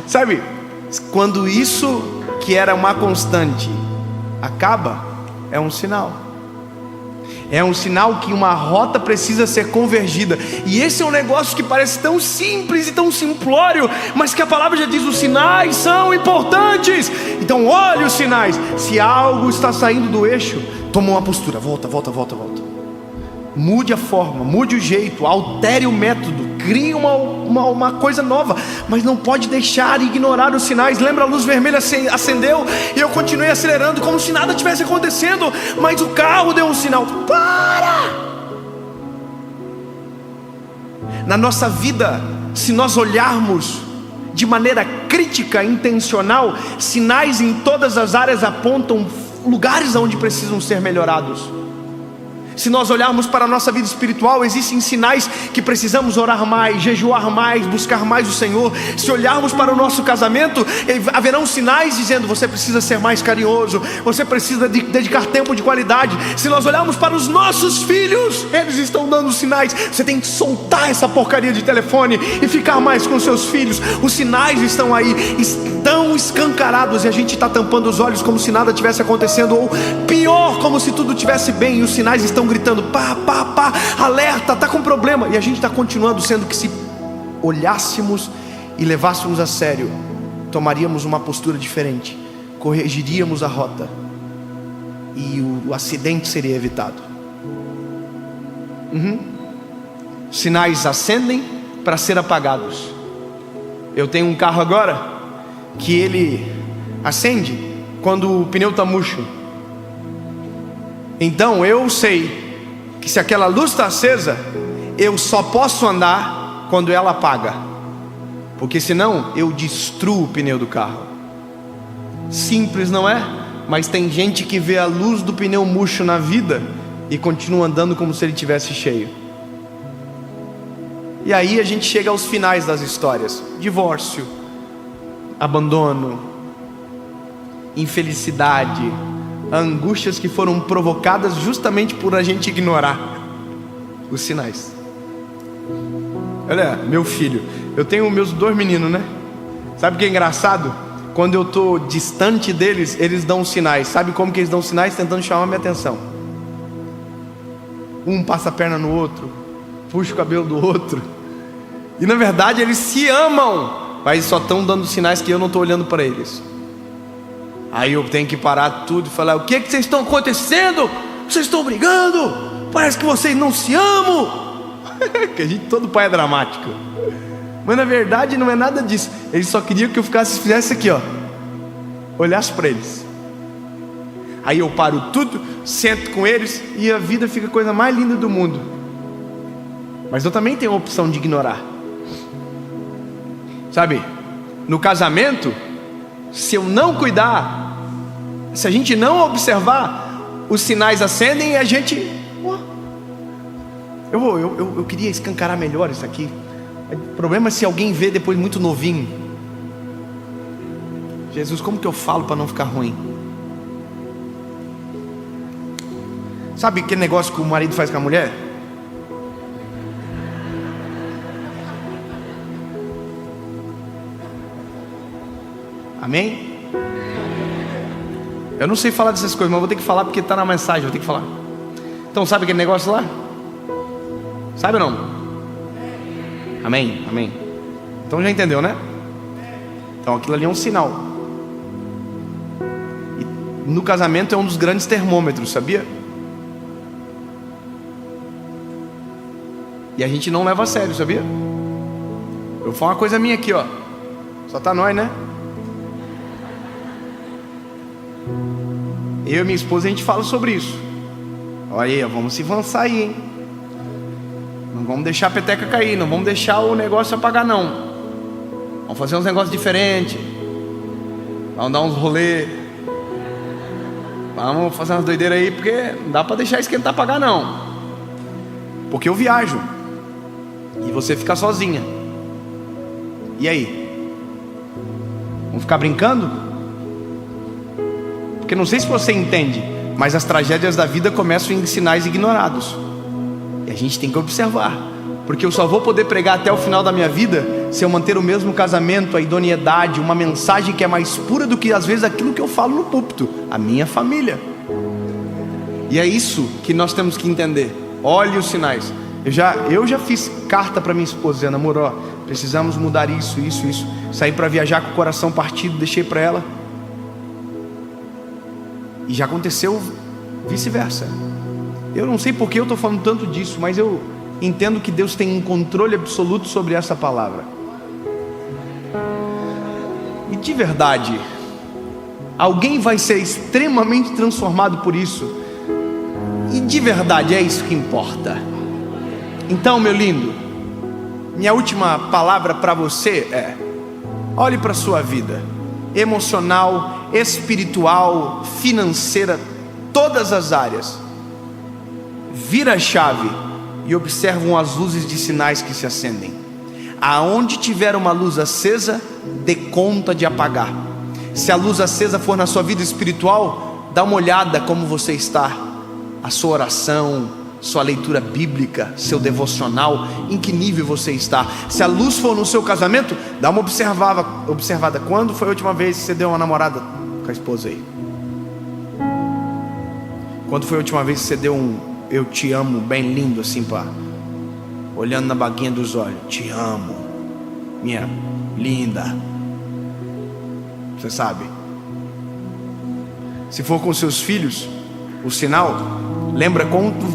Sabe, quando isso que era uma constante acaba, é um sinal. É um sinal que uma rota precisa ser convergida. E esse é um negócio que parece tão simples e tão simplório, mas que a palavra já diz: os sinais são importantes. Então olhe os sinais. Se algo está saindo do eixo, toma uma postura, volta. Mude a forma, mude o jeito, altere o método, crie uma coisa nova. Mas não pode deixar de ignorar os sinais. Lembra, a luz vermelha acendeu e eu continuei acelerando como se nada tivesse acontecendo. Mas o carro deu um sinal: para! Na nossa vida, se nós olharmos de maneira crítica, intencional, sinais em todas as áreas apontam lugares onde precisam ser melhorados. Se nós olharmos para a nossa vida espiritual, existem sinais que precisamos orar mais, jejuar mais, buscar mais o Senhor. Se olharmos para o nosso casamento, haverão sinais dizendo: você precisa ser mais carinhoso, você precisa dedicar tempo de qualidade. Se nós olharmos para os nossos filhos, eles estão dando sinais: você tem que soltar essa porcaria de telefone e ficar mais com seus filhos. Os sinais estão aí, estão escancarados, e a gente está tampando os olhos como se nada tivesse acontecendo, ou pior, como se tudo estivesse bem, e os sinais estão gritando: pá, alerta, está com problema. E a gente está continuando, sendo que se olhássemos e levássemos a sério, tomaríamos uma postura diferente, corrigiríamos a rota e o acidente seria evitado. Sinais acendem para ser apagados. Eu tenho um carro agora que ele acende quando o pneu está murcho. Então eu sei que se aquela luz está acesa, eu só posso andar quando ela apaga, porque senão eu destruo o pneu do carro. Simples, não é? Mas tem gente que vê a luz do pneu murcho na vida e continua andando como se ele tivesse cheio. E aí a gente chega aos finais das histórias: divórcio, abandono, infelicidade, angústias que foram provocadas justamente por a gente ignorar os sinais. Olha, meu filho, eu tenho meus 2 meninos, né? Sabe o que é engraçado? Quando eu estou distante deles, eles dão sinais. Sabe como que eles dão sinais? Tentando chamar minha atenção. Um passa a perna no outro, puxa o cabelo do outro, e na verdade eles se amam, mas só estão dando sinais que eu não estou olhando para eles. Aí eu tenho que parar tudo e falar: o que vocês estão acontecendo? Vocês estão brigando? Parece que vocês não se amam. Que todo pai é dramático. Mas na verdade não é nada disso. Eles só queriam que eu fizesse aqui, ó, olhasse para eles. Aí eu paro tudo, sento com eles e a vida fica a coisa mais linda do mundo. Mas eu também tenho a opção de ignorar. Sabe, no casamento, se eu não cuidar, se a gente não observar, os sinais acendem e a gente... Eu queria escancarar melhor isso aqui. O problema é se alguém vê depois muito novinho. Jesus, como que eu falo para não ficar ruim? Sabe aquele negócio que o marido faz com a mulher? Amém? Eu não sei falar dessas coisas, mas vou ter que falar porque está na mensagem, vou ter que falar. Então, sabe aquele negócio lá? Sabe ou não? Amém? Amém. Então já entendeu, né? Então aquilo ali é um sinal. E no casamento é um dos grandes termômetros, sabia? E a gente não leva a sério, sabia? Eu vou falar uma coisa minha aqui, ó. Só tá nós, né? Eu e minha esposa, a gente fala sobre isso. Olha aí, vamos se avançar aí, hein? Não vamos deixar a peteca cair, não vamos deixar o negócio apagar, não. Vamos fazer uns negócios diferentes. Vamos dar uns rolê. Vamos fazer umas doideiras aí, porque não dá para deixar esquentar apagar, não. Porque eu viajo e você fica sozinha. E aí? Vamos ficar brincando? Porque não sei se você entende, mas as tragédias da vida começam em sinais ignorados. E a gente tem que observar. Porque eu só vou poder pregar até o final da minha vida se eu manter o mesmo casamento, a idoneidade, uma mensagem que é mais pura do que às vezes aquilo que eu falo no púlpito, a minha família. E é isso que nós temos que entender. Olhe os sinais. Eu já fiz carta para minha esposa dizendo: amor, ó, precisamos mudar isso. Saí para viajar com o coração partido, deixei para ela. E já aconteceu vice-versa. Eu não sei porque eu estou falando tanto disso, mas eu entendo que Deus tem um controle absoluto sobre essa palavra. E de verdade, alguém vai ser extremamente transformado por isso. E de verdade é isso que importa. Então, meu lindo, minha última palavra para você é: olhe para a sua vida emocional, espiritual, financeira, todas as áreas. Vira a chave e observam as luzes de sinais que se acendem. Aonde tiver uma luz acesa, dê conta de apagar. Se a luz acesa for na sua vida espiritual, dá uma olhada como você está. A sua oração, sua leitura bíblica, seu devocional, em que nível você está. Se a luz for no seu casamento, dá uma observada. Quando foi a última vez que você deu uma namorada com a esposa aí? Quando foi a última vez que você deu um eu te amo bem lindo assim, pá, olhando na baguinha dos olhos? Te amo, minha linda. Você sabe. Se for com seus filhos, o sinal, lembra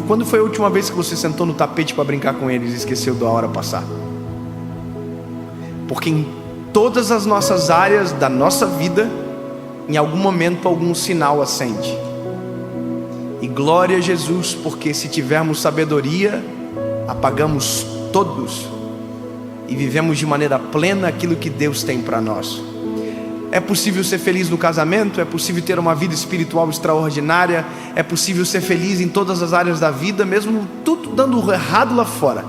quando foi a última vez que você sentou no tapete para brincar com eles e esqueceu da hora passar? Porque em todas as nossas áreas da nossa vida, em algum momento algum sinal acende. E glória a Jesus, porque se tivermos sabedoria, apagamos todos e vivemos de maneira plena aquilo que Deus tem para nós. É possível ser feliz no casamento, é possível ter uma vida espiritual extraordinária, é possível ser feliz em todas as áreas da vida, mesmo tudo dando errado lá fora.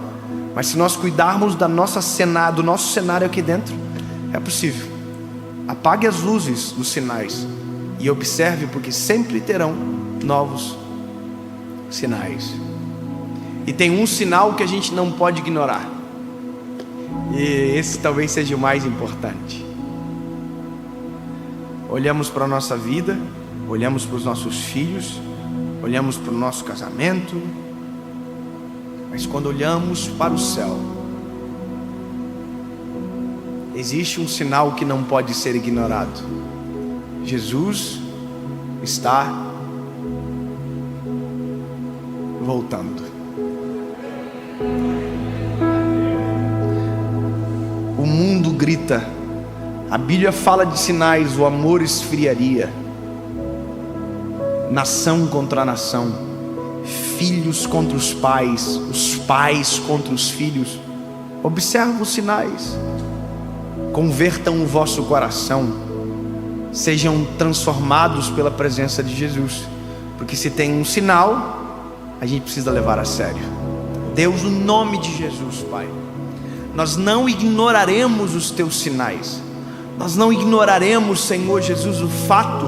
Mas se nós cuidarmos do nosso cenário aqui dentro, é possível. Apague as luzes dos sinais e observe, porque sempre terão novos sinais. E tem um sinal que a gente não pode ignorar, e esse talvez seja o mais importante. Olhamos para a nossa vida, olhamos para os nossos filhos, olhamos para o nosso casamento, mas quando olhamos para o céu, existe um sinal que não pode ser ignorado. Jesus está voltando. O mundo grita, a Bíblia fala de sinais, o amor esfriaria, nação contra nação, filhos contra os pais contra os filhos. Observa os sinais. Convertam o vosso coração, sejam transformados pela presença de Jesus, porque se tem um sinal, a gente precisa levar a sério. Deus, no nome de Jesus, Pai, nós não ignoraremos os teus sinais, nós não ignoraremos, Senhor Jesus, o fato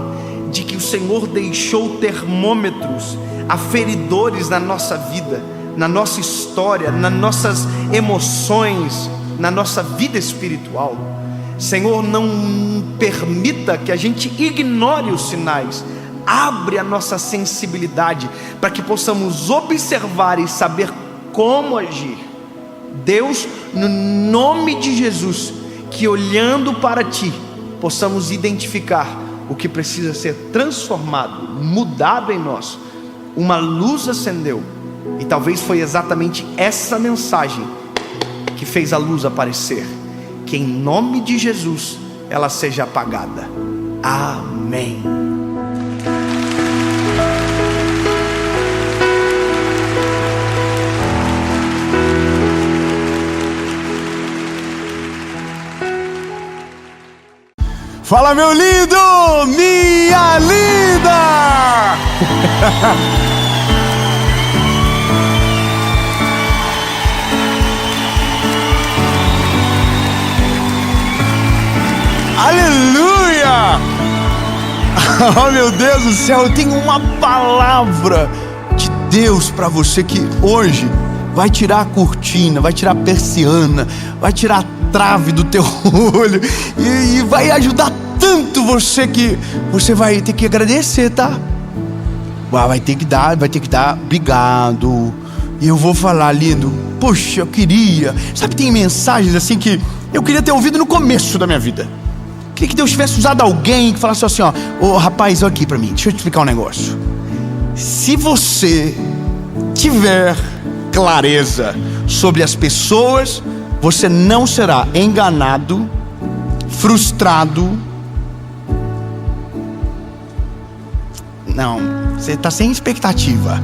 de que o Senhor deixou termômetros aferidores na nossa vida, na nossa história, nas nossas emoções, na nossa vida espiritual. Senhor, não permita que a gente ignore os sinais. Abre a nossa sensibilidade para que possamos observar e saber como agir. Deus, no nome de Jesus, que olhando para Ti, possamos identificar o que precisa ser transformado, mudado em nós. Uma luz acendeu, e talvez foi exatamente essa mensagem que fez a luz aparecer. Que em nome de Jesus ela seja apagada. Amém. Fala, meu lindo, minha linda! Aleluia! Oh, meu Deus do céu, eu tenho uma palavra de Deus para você que hoje vai tirar a cortina, vai tirar a persiana, vai tirar a trave do teu olho e vai ajudar tanto você que você vai ter que agradecer, tá? Vai ter que dar, obrigado. E eu vou falar, lindo, poxa, eu queria. Sabe, tem mensagens assim que eu queria ter ouvido no começo da minha vida. Queria que Deus tivesse usado alguém que falasse assim, ó, ô rapaz, olha aqui pra mim, deixa eu te explicar um negócio. Se você tiver clareza sobre as pessoas, você não será enganado, frustrado. Não, você está sem expectativa.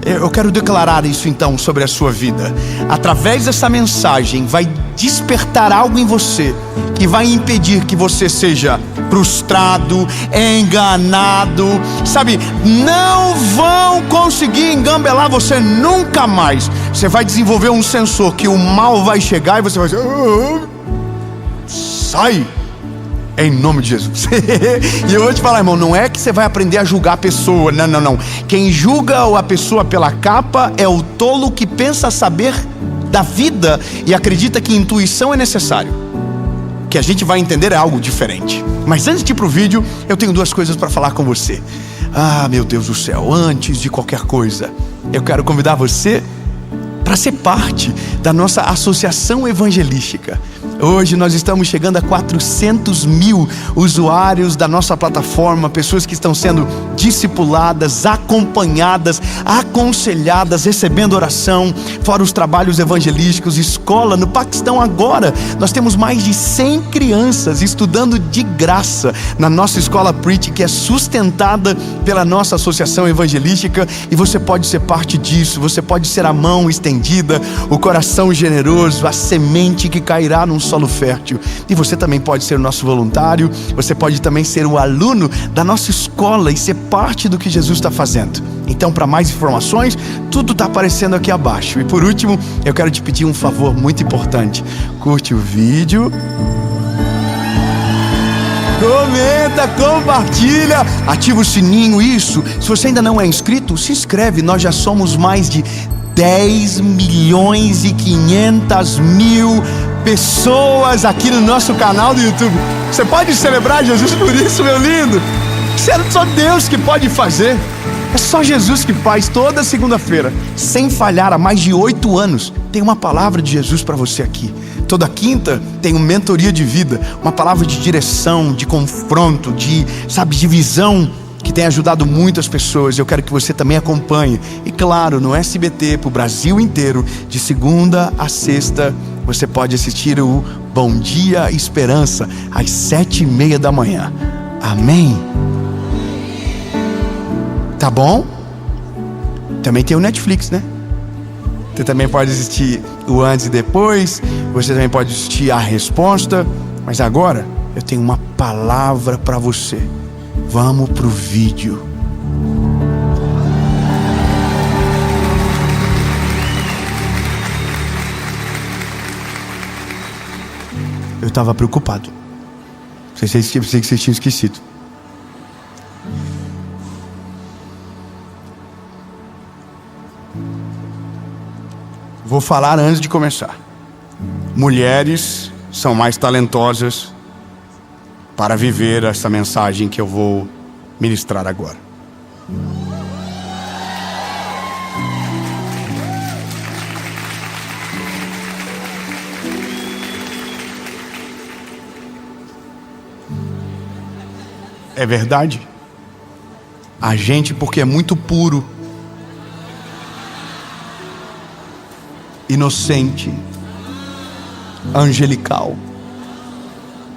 Eu quero declarar isso então sobre a sua vida. Através dessa mensagem vai despertar algo em você que vai impedir que você seja frustrado, enganado. Sabe, não vão conseguir engambelar você nunca mais. Você vai desenvolver um sensor que o mal vai chegar e você vai dizer, sai, em nome de Jesus. E eu vou te falar, irmão, não é que você vai aprender a julgar a pessoa. Não. Quem julga a pessoa pela capa é o tolo que pensa saber da vida e acredita que intuição é necessário. O que a gente vai entender é algo diferente. Mas antes de ir pro vídeo, eu tenho duas coisas para falar com você. Ah, meu Deus do céu, antes de qualquer coisa, eu quero convidar você para ser parte da nossa associação evangelística. Hoje nós estamos chegando a 400 mil usuários da nossa plataforma, pessoas que estão sendo discipuladas, acompanhadas, aconselhadas, recebendo oração, fora os trabalhos evangelísticos, escola. No Paquistão agora nós temos mais de 100 crianças estudando de graça na nossa escola Preach, que é sustentada pela nossa associação evangelística, e você pode ser parte disso. Você pode ser a mão estendida, o coração generoso, a semente que cairá num solo fértil. E você também pode ser o nosso voluntário, você pode também ser o aluno da nossa escola e ser parte do que Jesus está fazendo. Então, para mais informações, tudo está aparecendo aqui abaixo. E por último, eu quero te pedir um favor muito importante. Curte o vídeo, comenta, compartilha, ativa o sininho, isso. Se você ainda não é inscrito, se inscreve. Nós já somos mais de 10 milhões e 500 mil pessoas aqui no nosso canal do YouTube. Você pode celebrar Jesus por isso, meu lindo. Isso é só Deus que pode fazer. É só Jesus que faz. Toda segunda-feira, sem falhar, há mais de 8 anos, tem uma palavra de Jesus para você aqui. Toda quinta tem uma mentoria de vida, uma palavra de direção, de confronto, de visão, que tem ajudado muitas pessoas. Eu quero que você também acompanhe. E claro, no SBT, para o Brasil inteiro, de segunda a sexta, você pode assistir o Bom Dia Esperança, às 7:30 da manhã. Amém? Tá bom? Também tem o Netflix, né? Você também pode assistir o antes e depois. Você também pode assistir a resposta. Mas agora, eu tenho uma palavra para você. Vamos pro vídeo. Eu estava preocupado. Pensei que vocês tinham esquecido. Vou falar antes de começar. Mulheres são mais talentosas para viver essa mensagem que eu vou ministrar agora. É verdade. A gente, porque é muito puro, inocente, angelical,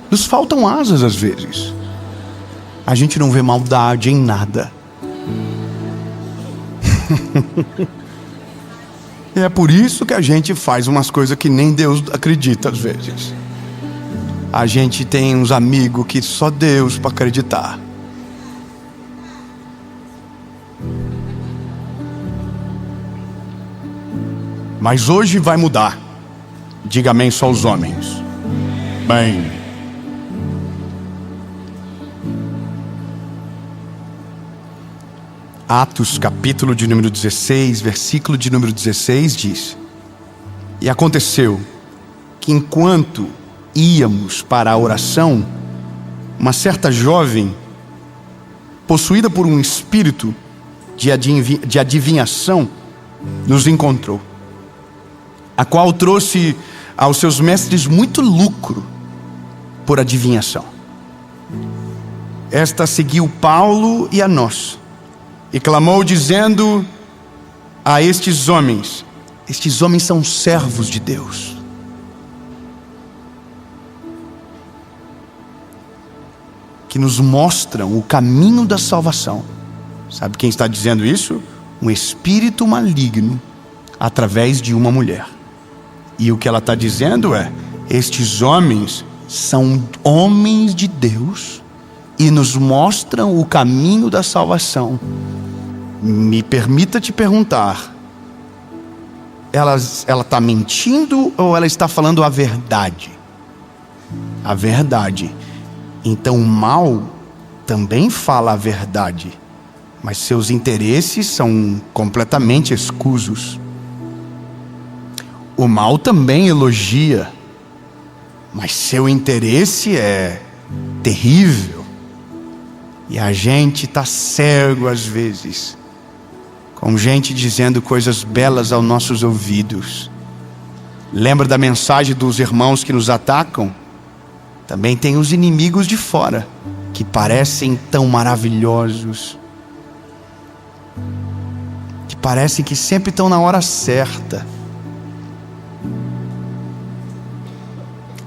nos faltam asas às vezes. A gente não vê maldade em nada. E é por isso que a gente faz umas coisas que nem Deus acredita às vezes. A gente tem uns amigos que só Deus para acreditar. Mas hoje vai mudar. Diga amém só os homens. Bem. Atos capítulo de número 16, versículo de número 16 diz: E aconteceu que enquanto íamos para a oração, uma certa jovem, possuída por um espírito de adivinhação, nos encontrou, a qual trouxe aos seus mestres muito lucro por adivinhação. Esta seguiu Paulo e a nós, e clamou dizendo a estes homens são servos de Deus, que nos mostram o caminho da salvação. Sabe quem está dizendo isso? Um espírito maligno através de uma mulher. E o que ela está dizendo é: estes homens são homens de Deus e nos mostram o caminho da salvação. Me permita te perguntar, ela está mentindo ou ela está falando a verdade? A verdade. Então o mal também fala a verdade, mas seus interesses são completamente escusos. O mal também elogia, mas seu interesse é terrível. E a gente está cego às vezes, com gente dizendo coisas belas aos nossos ouvidos. Lembra da mensagem dos irmãos que nos atacam? Também tem os inimigos de fora, que parecem tão maravilhosos, que parecem que sempre estão na hora certa.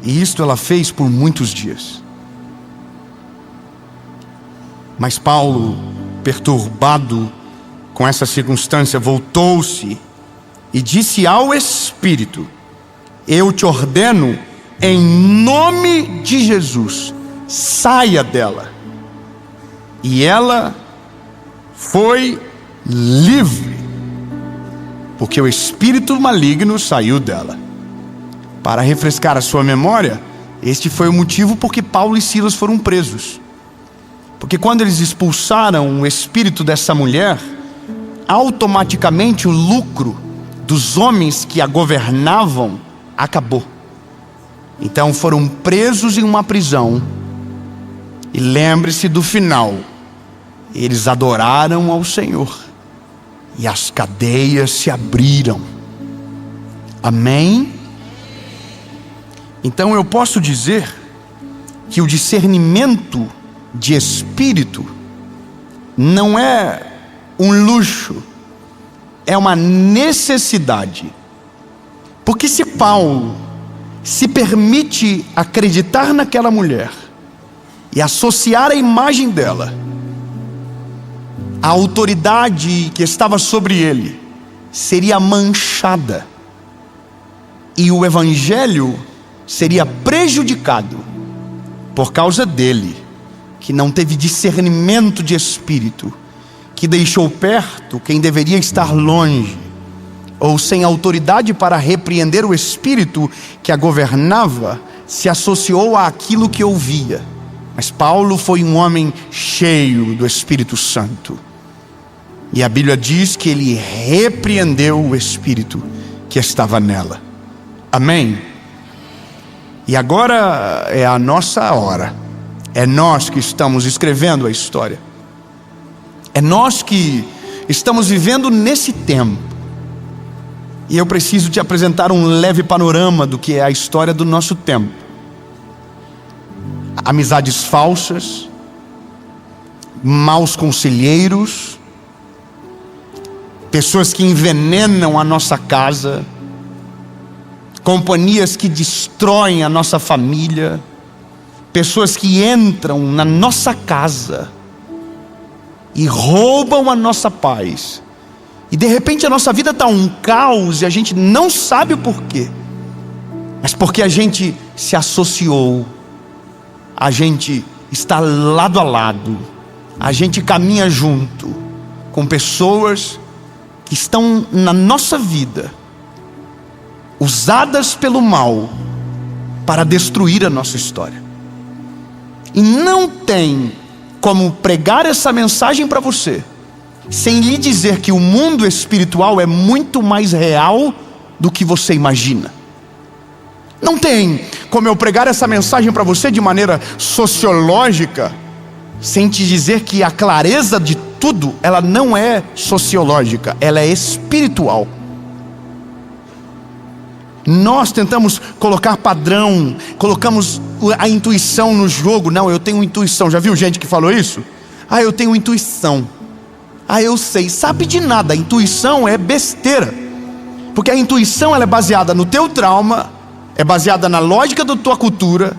E isto ela fez por muitos dias. Mas Paulo, perturbado com essa circunstância, voltou-se e disse ao Espírito: eu te ordeno, em nome de Jesus, saia dela. E ela foi livre, porque o espírito maligno saiu dela. Para refrescar a sua memória, este foi o motivo porque Paulo e Silas foram presos. Porque quando eles expulsaram o espírito dessa mulher, automaticamente o lucro dos homens que a governavam acabou. Então foram presos em uma prisão. E lembre-se do final: eles adoraram ao Senhor e as cadeias se abriram. Amém? Então eu posso dizer que o discernimento de espírito não é um luxo, é uma necessidade. Porque se Paulo se permite acreditar naquela mulher e associar a imagem dela, a autoridade que estava sobre ele seria manchada e o evangelho seria prejudicado por causa dele, que não teve discernimento de espírito, que deixou perto quem deveria estar longe, ou sem autoridade para repreender o espírito que a governava, se associou àquilo que ouvia. Mas Paulo foi um homem cheio do Espírito Santo, e a Bíblia diz que ele repreendeu o espírito que estava nela. Amém? E agora é a nossa hora. É nós que estamos escrevendo a história. É nós que estamos vivendo nesse tempo. E eu preciso te apresentar um leve panorama do que é a história do nosso tempo. Amizades falsas, maus conselheiros, pessoas que envenenam a nossa casa, companhias que destroem a nossa família, pessoas que entram na nossa casa e roubam a nossa paz. E de repente a nossa vida está um caos e a gente não sabe o porquê. Mas porque a gente se associou a gente está lado a lado, a gente caminha junto com pessoas que estão na nossa vida, usadas pelo mal para destruir a nossa história. E não tem como pregar essa mensagem para você sem lhe dizer que o mundo espiritual é muito mais real do que você imagina. Não tem como eu pregar essa mensagem para você de maneira sociológica sem te dizer que a clareza de tudo, ela não é sociológica, ela é espiritual. Nós tentamos colocar padrão, colocamos a intuição no jogo. Não, eu tenho intuição. Já viu gente que falou isso? Ah, eu tenho intuição. Ah, eu sei. Sabe de nada. A intuição é besteira. Porque a intuição, ela é baseada no teu trauma, é baseada na lógica da tua cultura,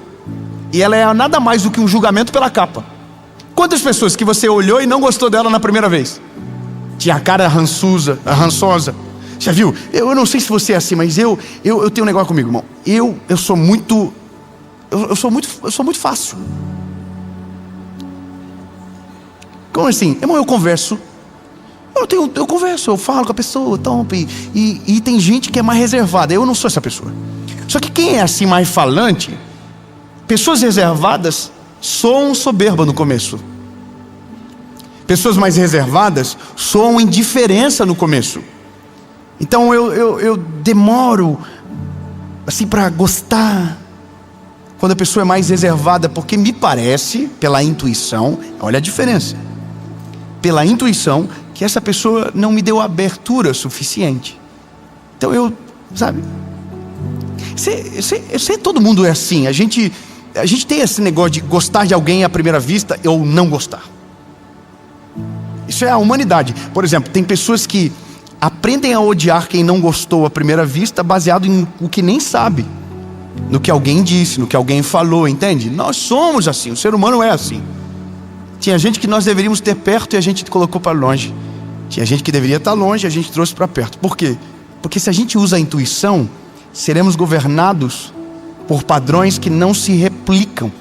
e ela é nada mais do que um julgamento pela capa. Quantas pessoas que você olhou e não gostou dela na primeira vez? Tinha a cara rançosa. Já viu? Eu não sei se você é assim, mas eu tenho um negócio comigo, irmão. Eu sou muito fácil. Como assim? Irmão, eu converso. Eu converso, eu falo com a pessoa, e tem gente que é mais reservada. Eu não sou essa pessoa. Só que quem é assim mais falante, pessoas reservadas soam soberba no começo. Pessoas mais reservadas soam indiferença no começo. Então eu demoro assim para gostar quando a pessoa é mais reservada, porque me parece, pela intuição, olha a diferença, pela intuição, que essa pessoa não me deu abertura suficiente. Então sabe, todo mundo é assim. A gente tem esse negócio de gostar de alguém à primeira vista ou não gostar. Isso é a humanidade. Por exemplo, tem pessoas que aprendem a odiar quem não gostou à primeira vista, baseado em o que nem sabe, no que alguém disse, no que alguém falou, entende? Nós somos assim, o ser humano é assim. Tinha gente que nós deveríamos ter perto e a gente colocou para longe. Tinha gente que deveria estar longe e a gente trouxe para perto. Por quê? Porque se a gente usa a intuição, seremos governados por padrões que não se replicam.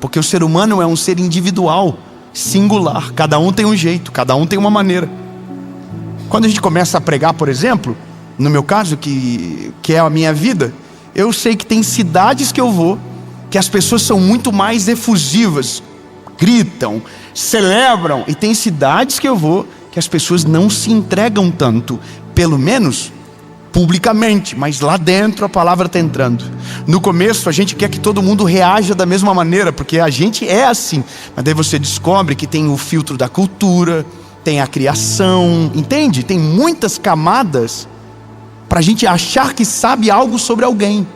Porque o ser humano é um ser individual, singular. Cada um tem um jeito, cada um tem uma maneira. Quando a gente começa a pregar, por exemplo, no meu caso, que é a minha vida, eu sei que tem cidades que eu vou, que as pessoas são muito mais efusivas, gritam, celebram. E tem cidades que eu vou, que as pessoas não se entregam tanto, pelo menos publicamente, mas lá dentro a palavra está entrando. No começo a gente quer que todo mundo reaja da mesma maneira, porque a gente é assim. Mas daí você descobre que tem o filtro da cultura, tem a criação, entende? Tem muitas camadas para a gente achar que sabe algo sobre alguém.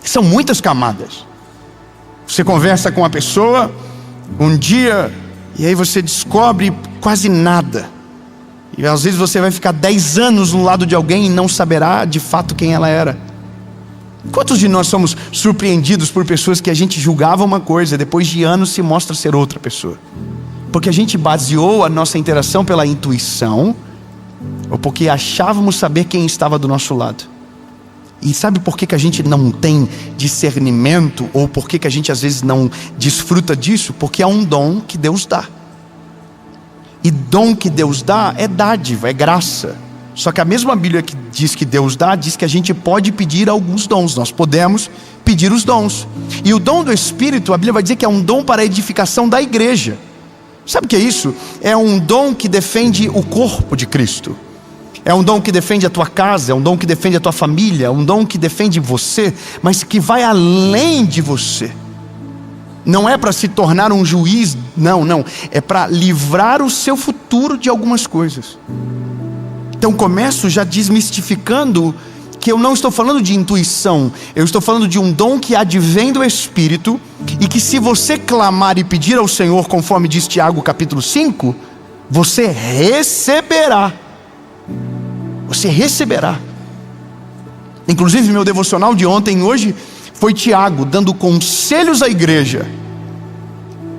São muitas camadas. Você conversa com uma pessoa um dia e aí você descobre quase nada. E às vezes você vai ficar 10 anos no lado de alguém e não saberá de fato quem ela era. Quantos de nós somos surpreendidos por pessoas que a gente julgava uma coisa, depois de anos se mostra ser outra pessoa? Porque a gente baseou a nossa interação pela intuição, ou porque achávamos saber quem estava do nosso lado. E sabe por que a gente não tem discernimento, ou por que a gente às vezes não desfruta disso? Porque é um dom que Deus dá. E dom que Deus dá é dádiva, é graça. Só que a mesma Bíblia que diz que Deus dá, diz que a gente pode pedir alguns dons. Nós podemos pedir os dons. E o dom do Espírito, a Bíblia vai dizer que é um dom para a edificação da igreja. Sabe o que é isso? É um dom que defende o corpo de Cristo. É um dom que defende a tua casa, é um dom que defende a tua família, é um dom que defende você, mas que vai além de você. Não é para se tornar um juiz, não. É para livrar o seu futuro de algumas coisas. Então começo já desmistificando que eu não estou falando de intuição. Eu estou falando de um dom que advém do Espírito, e que se você clamar e pedir ao Senhor, conforme diz Tiago capítulo 5, você receberá. Você receberá. Inclusive meu devocional de ontem e hoje foi Tiago dando conselhos à igreja.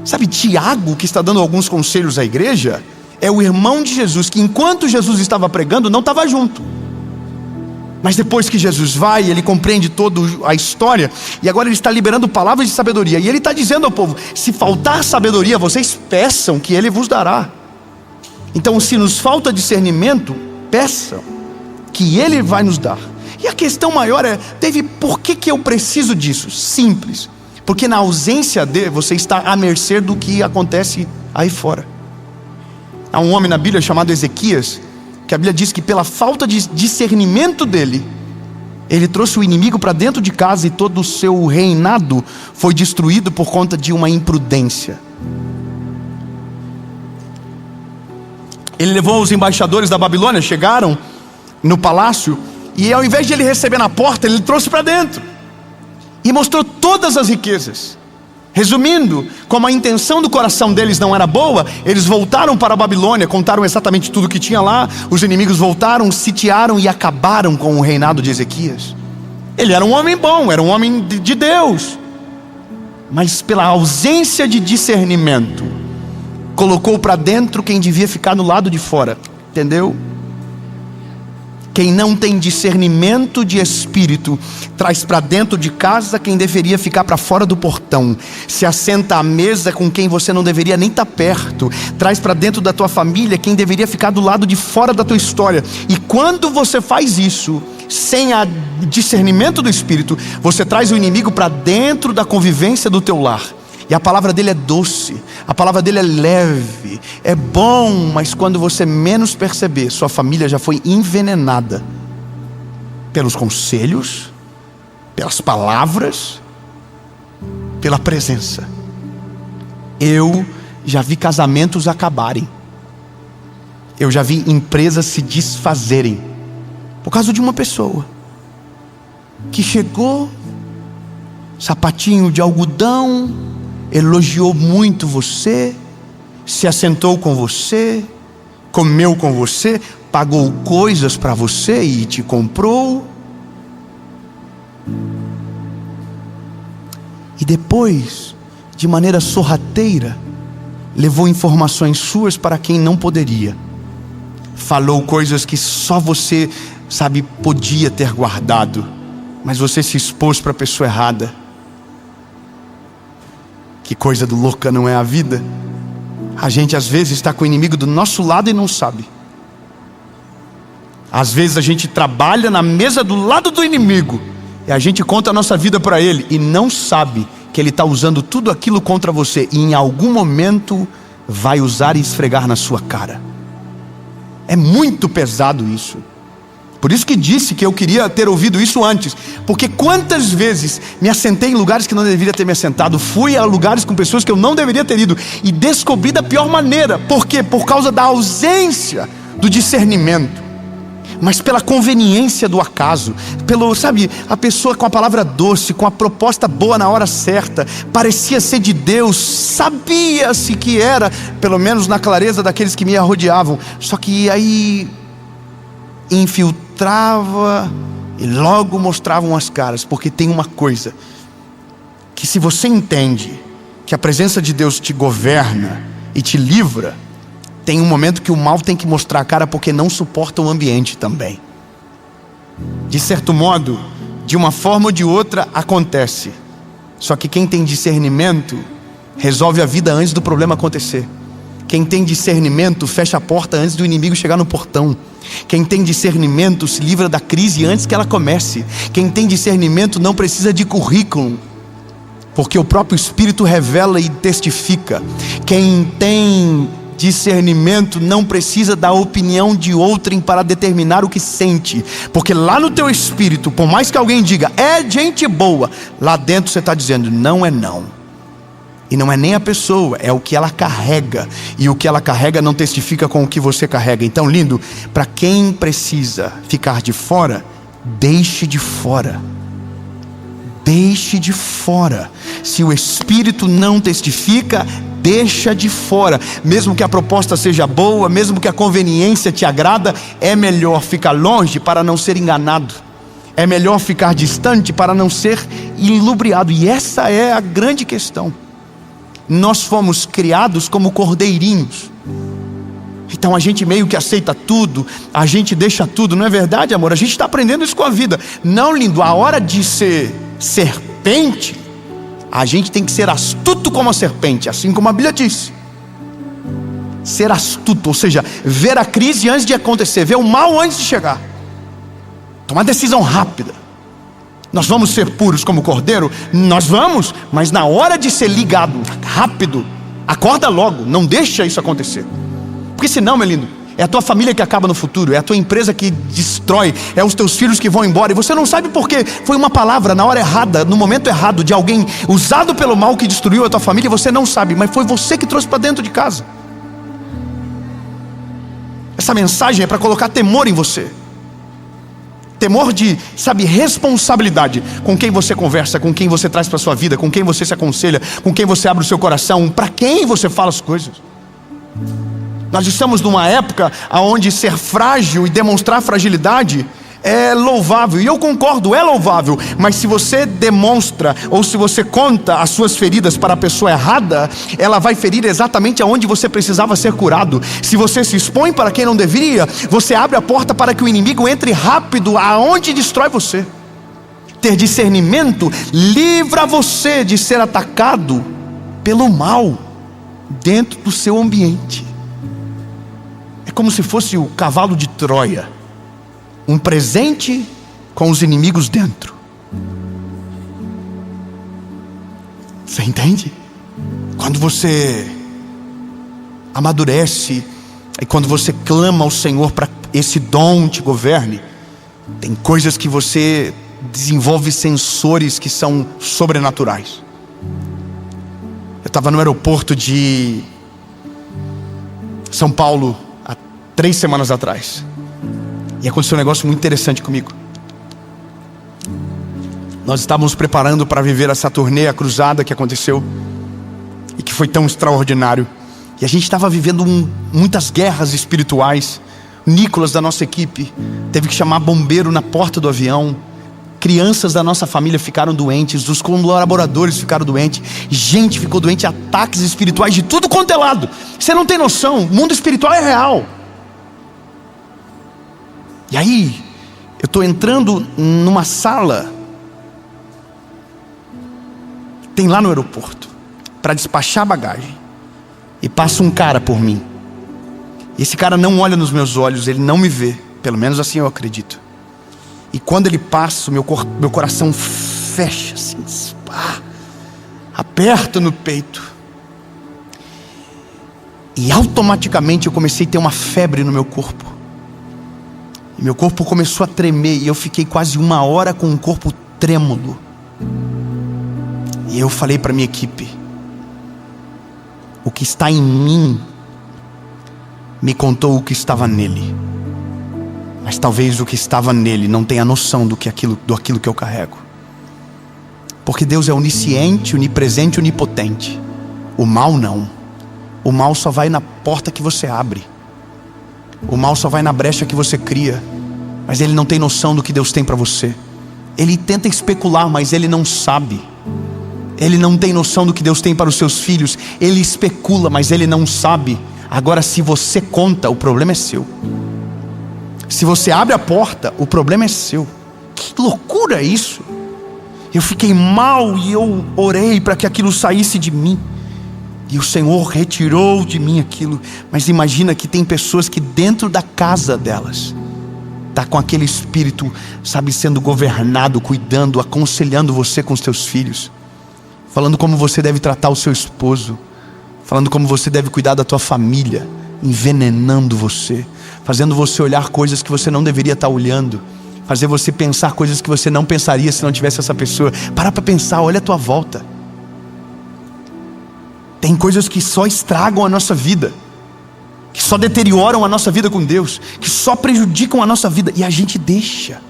Sabe, Tiago, que está dando alguns conselhos à igreja, é o irmão de Jesus, que enquanto Jesus estava pregando, não estava junto. Mas depois que Jesus vai, ele compreende toda a história, e agora ele está liberando palavras de sabedoria, e ele está dizendo ao povo: se faltar sabedoria, vocês peçam que ele vos dará. Então, se nos falta discernimento, peçam que ele vai nos dar. E a questão maior é: David, por que eu preciso disso? Simples, porque na ausência de, você está à mercê do que acontece aí fora. Há um homem na Bíblia chamado Ezequias, que a Bíblia diz que pela falta de discernimento dele, ele trouxe o inimigo para dentro de casa, e todo o seu reinado foi destruído por conta de uma imprudência. Ele levou os embaixadores da Babilônia, chegaram no palácio, e ao invés de ele receber na porta, ele trouxe para dentro e mostrou todas as riquezas. Resumindo, como a intenção do coração deles não era boa, eles voltaram para a Babilônia, contaram exatamente tudo o que tinha lá. Os inimigos voltaram, sitiaram e acabaram com o reinado de Ezequias. Ele era um homem bom, era um homem de Deus, mas pela ausência de discernimento, colocou para dentro quem devia ficar no lado de fora. Entendeu? Quem não tem discernimento de espírito traz para dentro de casa quem deveria ficar para fora do portão. Se assenta à mesa com quem você não deveria nem estar perto. Traz para dentro da tua família quem deveria ficar do lado de fora da tua história. E quando você faz isso sem o discernimento do espírito, você traz o inimigo para dentro da convivência do teu lar. E a palavra dele é doce, a palavra dele é leve, é bom, mas quando você menos perceber, sua família já foi envenenada pelos conselhos, pelas palavras, pela presença. Eu já vi casamentos acabarem, eu já vi empresas se desfazerem por causa de uma pessoa que chegou, sapatinho de algodão, elogiou muito você, se assentou com você, comeu com você, pagou coisas para você e te comprou. E depois, de maneira sorrateira, levou informações suas para quem não poderia. Falou coisas que só você, sabe, podia ter guardado, mas você se expôs para a pessoa errada. Que coisa do louca não é a vida? A gente às vezes está com o inimigo do nosso lado e não sabe. Às vezes a gente trabalha na mesa do lado do inimigo, e a gente conta a nossa vida para ele e não sabe que ele está usando tudo aquilo contra você, e em algum momento vai usar e esfregar na sua cara. É muito pesado isso. Por isso que disse que eu queria ter ouvido isso antes, porque quantas vezes me assentei em lugares que não deveria ter me assentado, fui a lugares com pessoas que eu não deveria ter ido, e descobri da pior maneira. Por quê? Por causa da ausência do discernimento, mas pela conveniência do acaso, pelo, sabe, a pessoa com a palavra doce, com a proposta boa na hora certa, parecia ser de Deus, sabia-se que era, pelo menos na clareza daqueles que me rodeavam, só que aí infiltrava e logo mostravam as caras. Porque tem uma coisa, que se você entende que a presença de Deus te governa e te livra, tem um momento que o mal tem que mostrar a cara, porque não suporta o ambiente também. De certo modo, de uma forma ou de outra acontece. Só que quem tem discernimento resolve a vida antes do problema acontecer. Quem tem discernimento fecha a porta antes do inimigo chegar no portão. Quem tem discernimento se livra da crise antes que ela comece. Quem tem discernimento não precisa de currículo, porque o próprio Espírito revela e testifica. Quem tem discernimento não precisa da opinião de outrem para determinar o que sente, porque lá no teu espírito, por mais que alguém diga é gente boa, lá dentro você está dizendo não é não. E não é nem a pessoa, é o que ela carrega. E o que ela carrega não testifica com o que você carrega. Então, lindo, para quem precisa ficar de fora, deixe de fora. Deixe de fora. Se o Espírito não testifica, deixa de fora. Mesmo que a proposta seja boa, mesmo que a conveniência te agrada, é melhor ficar longe para não ser enganado. É melhor ficar distante para não ser ilubriado. E essa é a grande questão. Nós fomos criados como cordeirinhos, e Então a gente meio que aceita tudo, a gente deixa tudo. Não é verdade, amor? A gente está aprendendo isso com a vida. Não, lindo, a hora de ser serpente, a gente tem que ser astuto como a serpente, assim como a Bíblia diz. Ser astuto, ou seja, ver a crise antes de acontecer, ver o mal antes de chegar, tomar decisão rápida. Nós vamos ser puros como o cordeiro? Nós vamos, mas na hora de ser ligado rápido, acorda logo, não deixa isso acontecer. Porque senão, meu lindo, é a tua família que acaba no futuro, é a tua empresa que destrói, é os teus filhos que vão embora, e você não sabe por quê. Foi uma palavra na hora errada, no momento errado, de alguém usado pelo mal que destruiu a tua família, e você não sabe, mas foi você que trouxe para dentro de casa. Essa mensagem é para colocar temor em você. Temor de, responsabilidade com quem você conversa, com quem você traz para a sua vida, com quem você se aconselha, com quem você abre o seu coração, para quem você fala as coisas. Nós estamos numa época onde ser frágil e demonstrar fragilidade é louvável, e eu concordo, é louvável. Mas se você demonstra, ou se você conta as suas feridas para a pessoa errada, ela vai ferir exatamente aonde você precisava ser curado. Se você se expõe para quem não deveria, você abre a porta para que o inimigo entre rápido aonde destrói você. Ter discernimento livra você de ser atacado pelo mal dentro do seu ambiente. É como se fosse o cavalo de Troia, um presente com os inimigos dentro. Você entende? Quando você amadurece e quando você clama ao Senhor para esse dom te governe, tem coisas que você desenvolve sensores que são sobrenaturais. Eu estava no aeroporto de São Paulo há 3 semanas atrás, e aconteceu um negócio muito interessante comigo. Nós estávamos preparando para viver essa turnê, a cruzada que aconteceu e que foi tão extraordinário. E a gente estava vivendo muitas guerras espirituais. O Nicolas da nossa equipe teve que chamar bombeiro na porta do avião. Crianças da nossa família ficaram doentes, os colaboradores ficaram doentes, gente ficou doente, ataques espirituais de tudo quanto é lado. Você não tem noção, o mundo espiritual é real. E aí, eu estou entrando numa sala, tem lá no aeroporto, para despachar bagagem, e passa um cara por mim. Esse cara não olha nos meus olhos, ele não me vê, pelo menos assim eu acredito. E quando ele passa, meu coração fecha assim, aperta no peito. E automaticamente eu comecei a ter uma febre no meu corpo. E meu corpo começou a tremer, e eu fiquei quase 1 hora com o corpo trêmulo. E eu falei para minha equipe: o que está em mim me contou o que estava nele, mas talvez o que estava nele não tenha noção do aquilo que eu carrego. Porque Deus é onisciente, onipresente, onipotente. O mal não. O mal só vai na porta que você abre. O mal só vai na brecha que você cria. Mas ele não tem noção do que Deus tem para você. Ele tenta especular, mas ele não sabe. Ele não tem noção do que Deus tem para os seus filhos. Ele especula, mas ele não sabe. Agora, se você conta, o problema é seu. Se você abre a porta, o problema é seu. Que loucura é isso? Eu fiquei mal e eu orei para que aquilo saísse de mim. E o Senhor retirou de mim aquilo. Mas imagina que tem pessoas que dentro da casa delas está com aquele espírito, sendo governado, cuidando, aconselhando você com os teus filhos, falando como você deve tratar o seu esposo, falando como você deve cuidar da tua família, envenenando você, fazendo você olhar coisas que você não deveria estar olhando, fazer você pensar coisas que você não pensaria se não tivesse essa pessoa. Para pensar, olha a tua volta. Tem coisas que só estragam a nossa vida, que só deterioram a nossa vida com Deus, que só prejudicam a nossa vida, e a gente deixa.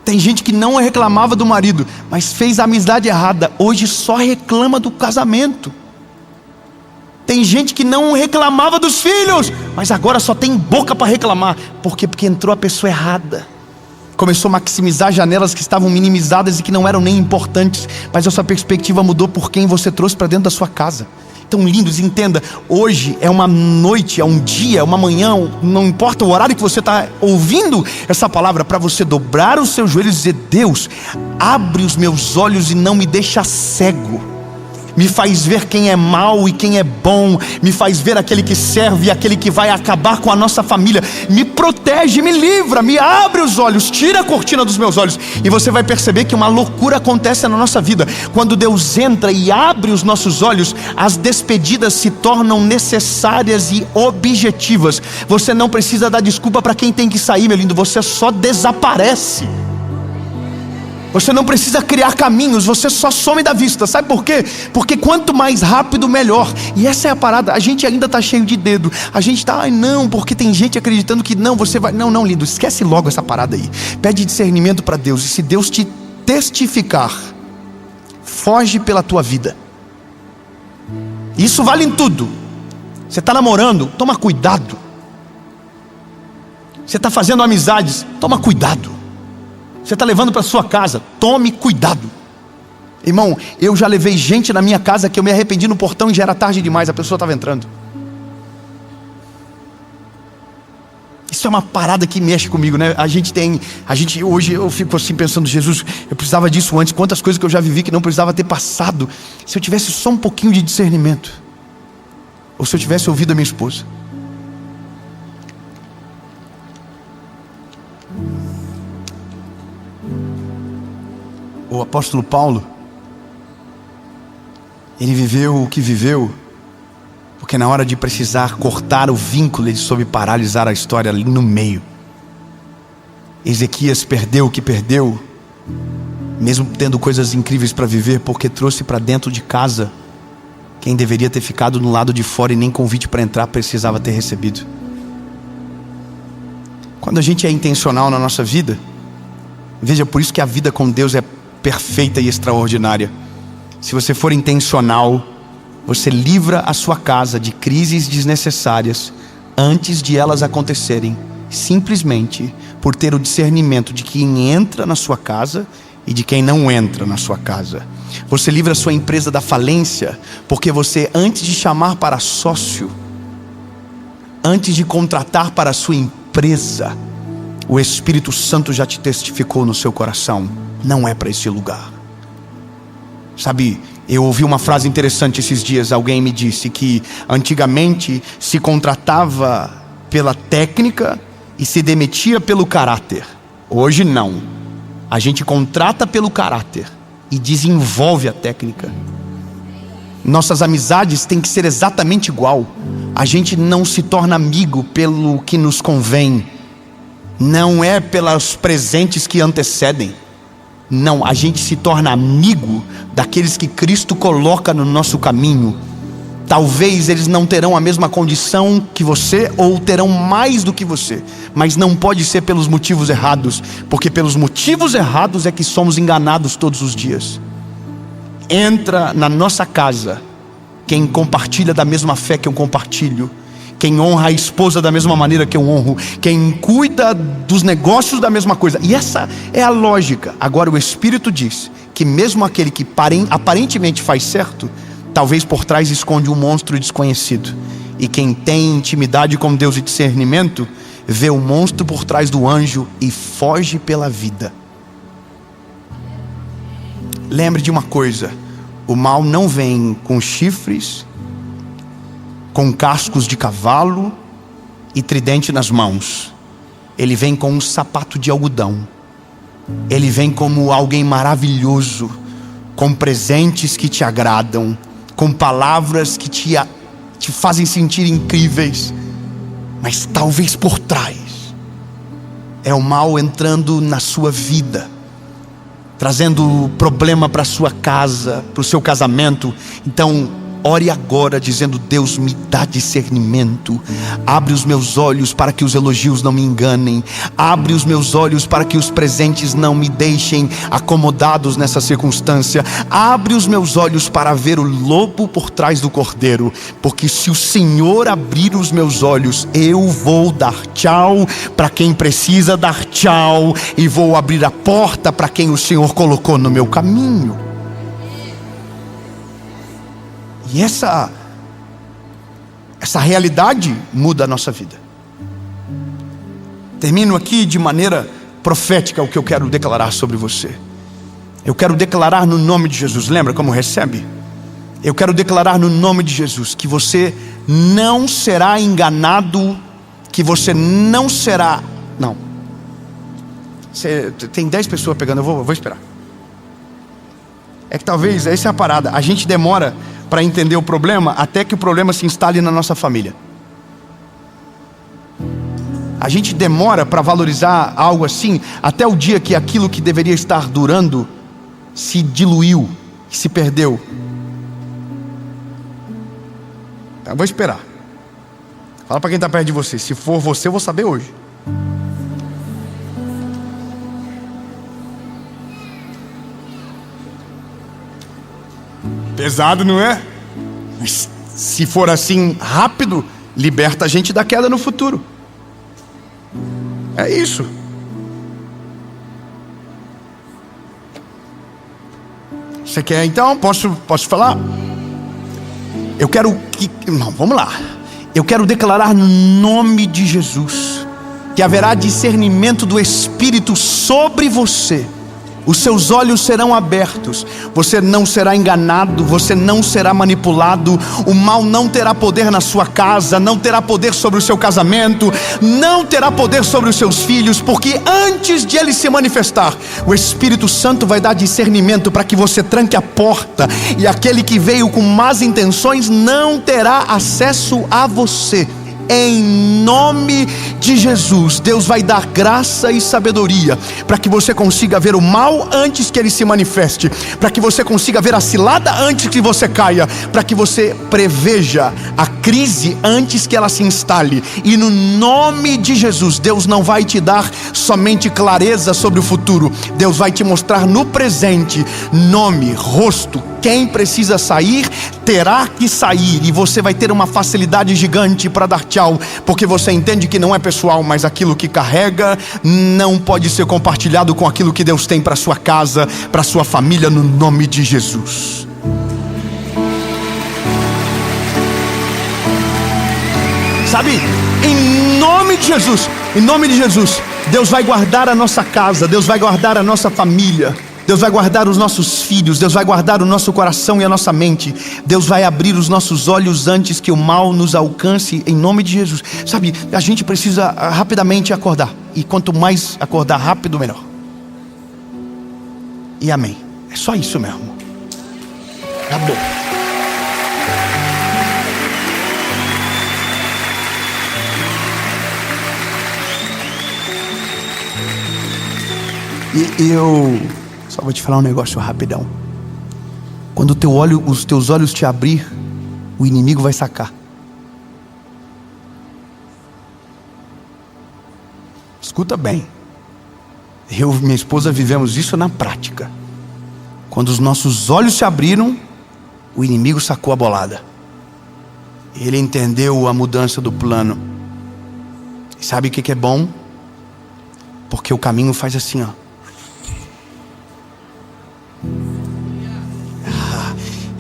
Tem gente que não reclamava do marido, mas fez a amizade errada, hoje só reclama do casamento. Tem gente que não reclamava dos filhos, mas agora só tem boca para reclamar. Por quê? Porque entrou a pessoa errada. Começou a maximizar janelas que estavam minimizadas e que não eram nem importantes. Mas a sua perspectiva mudou por quem você trouxe para dentro da sua casa. tão lindos. Entenda, hoje é uma noite, é um dia, é uma manhã, não importa o horário que você está ouvindo essa palavra, para você dobrar os seus joelhos e dizer: Deus, abre os meus olhos e não me deixa cego. Me faz ver quem é mau e quem é bom. Me faz ver aquele que serve e aquele que vai acabar com a nossa família. Me protege, me livra, me abre os olhos, tira a cortina dos meus olhos. E você vai perceber que uma loucura acontece na nossa vida. Quando Deus entra e abre os nossos olhos, as despedidas se tornam necessárias e objetivas. Você não precisa dar desculpa para quem tem que sair, meu lindo. Você só desaparece. Você não precisa criar caminhos, você só some da vista. Sabe por quê? Porque quanto mais rápido, melhor. E essa é a parada. A gente ainda está cheio de dedo. A gente está, ai não, porque tem gente acreditando que não, você vai. Não, não, lindo, esquece logo essa parada aí. Pede discernimento para Deus. E se Deus te testificar, foge pela tua vida. Isso vale em tudo. Você está namorando, toma cuidado. Você está fazendo amizades, toma cuidado. Você está levando para sua casa, tome cuidado. Irmão, eu já levei gente na minha casa que eu me arrependi no portão e já era tarde demais, a pessoa estava entrando. Isso é uma parada que mexe comigo, né? Hoje eu fico assim pensando: Jesus, eu precisava disso antes. Quantas coisas que eu já vivi que não precisava ter passado. Se eu tivesse só um pouquinho de discernimento, ou se eu tivesse ouvido a minha esposa. O apóstolo Paulo, ele viveu o que viveu, porque na hora de precisar cortar o vínculo, ele soube paralisar a história ali no meio. Ezequias perdeu o que perdeu, mesmo tendo coisas incríveis para viver, porque trouxe para dentro de casa quem deveria ter ficado no lado de fora e nem convite para entrar precisava ter recebido. Quando a gente é intencional na nossa vida, veja, por isso que a vida com Deus é perfeita e extraordinária. Se você for intencional, você livra a sua casa de crises desnecessárias antes de elas acontecerem, simplesmente por ter o discernimento de quem entra na sua casa e de quem não entra na sua casa. Você livra a sua empresa da falência, porque você, antes de chamar para sócio, antes de contratar para a sua empresa, o Espírito Santo já te testificou no seu coração: não é para esse lugar. Sabe, eu ouvi uma frase interessante esses dias. Alguém me disse que antigamente se contratava pela técnica e se demitia pelo caráter. Hoje não. A gente contrata pelo caráter e desenvolve a técnica. Nossas amizades têm que ser exatamente igual. A gente não se torna amigo pelo que nos convém. Não é pelos presentes que antecedem. Não, a gente se torna amigo daqueles que Cristo coloca no nosso caminho. Talvez eles não terão a mesma condição que você, ou terão mais do que você, mas não pode ser pelos motivos errados, porque pelos motivos errados é que somos enganados todos os dias. Entra na nossa casa quem compartilha da mesma fé que eu compartilho, quem honra a esposa da mesma maneira que eu honro, quem cuida dos negócios da mesma coisa. E essa é a lógica. Agora o Espírito diz que mesmo aquele que aparentemente faz certo, talvez por trás esconde um monstro desconhecido. E quem tem intimidade com Deus e discernimento, vê o monstro por trás do anjo e foge pela vida. Lembre de uma coisa: o mal não vem com chifres, com cascos de cavalo e tridente nas mãos. Ele vem com um sapato de algodão. Ele vem como alguém maravilhoso, com presentes que te agradam, com palavras que te fazem sentir incríveis. Mas talvez por trás é o mal entrando na sua vida, trazendo problema para sua casa, para o seu casamento. Então ore agora dizendo: Deus, me dá discernimento. Abre os meus olhos para que os elogios não me enganem. Abre os meus olhos para que os presentes não me deixem acomodados nessa circunstância. Abre os meus olhos para ver o lobo por trás do cordeiro. Porque se o Senhor abrir os meus olhos, eu vou dar tchau para quem precisa dar tchau, e vou abrir a porta para quem o Senhor colocou no meu caminho. E essa Essa realidade muda a nossa vida. Termino aqui de maneira profética o que eu quero declarar sobre você. Eu quero declarar no nome de Jesus. Lembra como recebe? Eu quero declarar no nome de Jesus que você não será enganado, que você não será... Não. Tem 10 pessoas pegando, eu vou esperar. É que talvez, essa é a parada, a gente demora para entender o problema até que o problema se instale na nossa família. A gente demora para valorizar algo assim até o dia que aquilo que deveria estar durando se diluiu, se perdeu. Eu vou esperar. Fala para quem está perto de você. Se for você, eu vou saber hoje. Pesado, não é? Mas se for assim rápido, liberta a gente da queda no futuro. É isso. Você quer então? Posso falar? Eu quero que... Não, vamos lá. Eu quero declarar no nome de Jesus que haverá discernimento do Espírito sobre você. Os seus olhos serão abertos. Você não será enganado. Você não será manipulado. O mal não terá poder na sua casa. Não terá poder sobre o seu casamento. Não terá poder sobre os seus filhos. Porque antes de ele se manifestar, o Espírito Santo vai dar discernimento para que você tranque a porta. E aquele que veio com más intenções não terá acesso a você. Em nome de Jesus, Deus vai dar graça e sabedoria para que você consiga ver o mal antes que ele se manifeste, para que você consiga ver a cilada antes que você caia, para que você preveja a crise antes que ela se instale. E no nome de Jesus, Deus não vai te dar somente clareza sobre o futuro, Deus vai te mostrar no presente nome, rosto. Quem precisa sair, terá que sair. E você vai ter uma facilidade gigante para dar tchau, porque você entende que não é pessoal, mas aquilo que carrega não pode ser compartilhado com aquilo que Deus tem para sua casa, para sua família, no nome de Jesus. Sabe, em nome de Jesus, Deus vai guardar a nossa casa, Deus vai guardar a nossa família, Deus vai guardar os nossos filhos, Deus vai guardar o nosso coração e a nossa mente. Deus vai abrir os nossos olhos antes que o mal nos alcance, em nome de Jesus. Sabe, a gente precisa rapidamente acordar. E quanto mais acordar rápido, melhor. E amém. É só isso mesmo. Acabou. E eu só vou te falar um negócio rapidão. Quando os teus olhos te abrir, o inimigo vai sacar. Escuta bem. Eu e minha esposa vivemos isso na prática. Quando os nossos olhos se abriram, o inimigo sacou a bolada. Ele entendeu a mudança do plano. E sabe o que é bom? Porque o caminho faz assim, ó.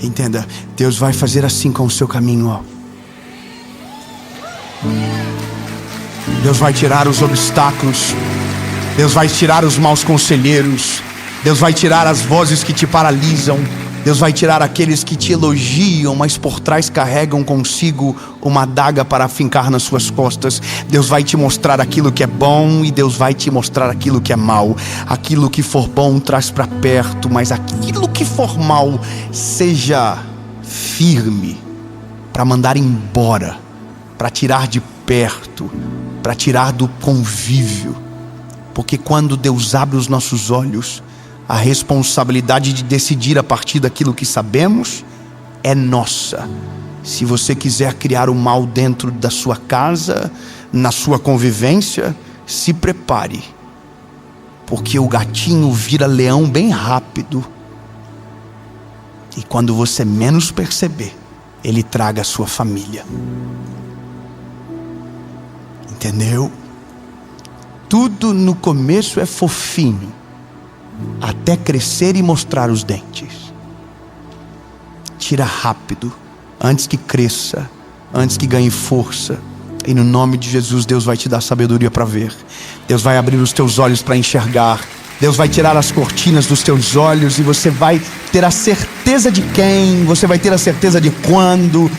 Entenda, Deus vai fazer assim com o seu caminho, ó. Deus vai tirar os obstáculos. Deus vai tirar os maus conselheiros. Deus vai tirar as vozes que te paralisam. Deus vai tirar aqueles que te elogiam, mas por trás carregam consigo uma adaga para afincar nas suas costas. Deus vai te mostrar aquilo que é bom e Deus vai te mostrar aquilo que é mal. Aquilo que for bom traz para perto, mas aquilo que for mal, seja firme para mandar embora, para tirar de perto, para tirar do convívio. Porque quando Deus abre os nossos olhos, a responsabilidade de decidir a partir daquilo que sabemos é nossa. Se você quiser criar o mal dentro da sua casa, na sua convivência, se prepare, porque o gatinho vira leão bem rápido. E quando você menos perceber, ele traga a sua família. Entendeu? Tudo no começo é fofinho, até crescer e mostrar os dentes. Tira rápido, antes que cresça, antes que ganhe força. E no nome de Jesus, Deus vai te dar sabedoria para ver. Deus vai abrir os teus olhos para enxergar. Deus vai tirar as cortinas dos teus olhos e você vai ter a certeza de quem, você vai ter a certeza de quando,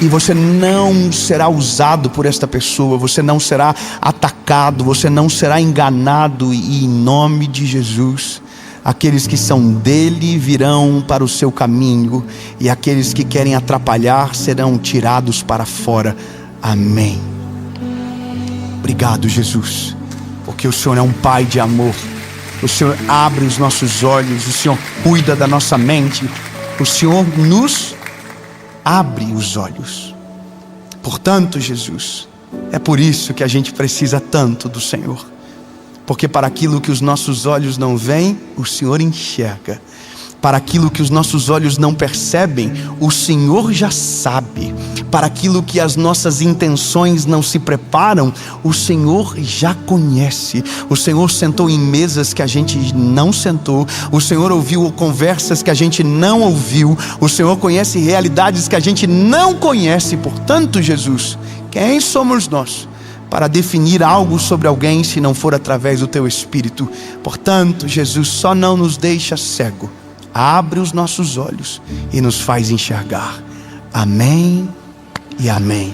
e você não será usado por esta pessoa, você não será atacado, você não será enganado. E em nome de Jesus, aqueles que são dele virão para o seu caminho, e aqueles que querem atrapalhar serão tirados para fora. Amém. Obrigado, Jesus, porque o Senhor é um Pai de amor. O Senhor abre os nossos olhos, o Senhor cuida da nossa mente, o Senhor nos abre os olhos. Portanto, Jesus, é por isso que a gente precisa tanto do Senhor, porque para aquilo que os nossos olhos não veem, o Senhor enxerga. Para aquilo que os nossos olhos não percebem, o Senhor já sabe. Para aquilo que as nossas intenções não se preparam, o Senhor já conhece. O Senhor sentou em mesas que a gente não sentou. O Senhor ouviu conversas que a gente não ouviu. O Senhor conhece realidades que a gente não conhece. Portanto, Jesus, quem somos nós para definir algo sobre alguém se não for através do Teu Espírito? Portanto, Jesus, só não nos deixa cego. Abre os nossos olhos e nos faz enxergar. Amém e amém.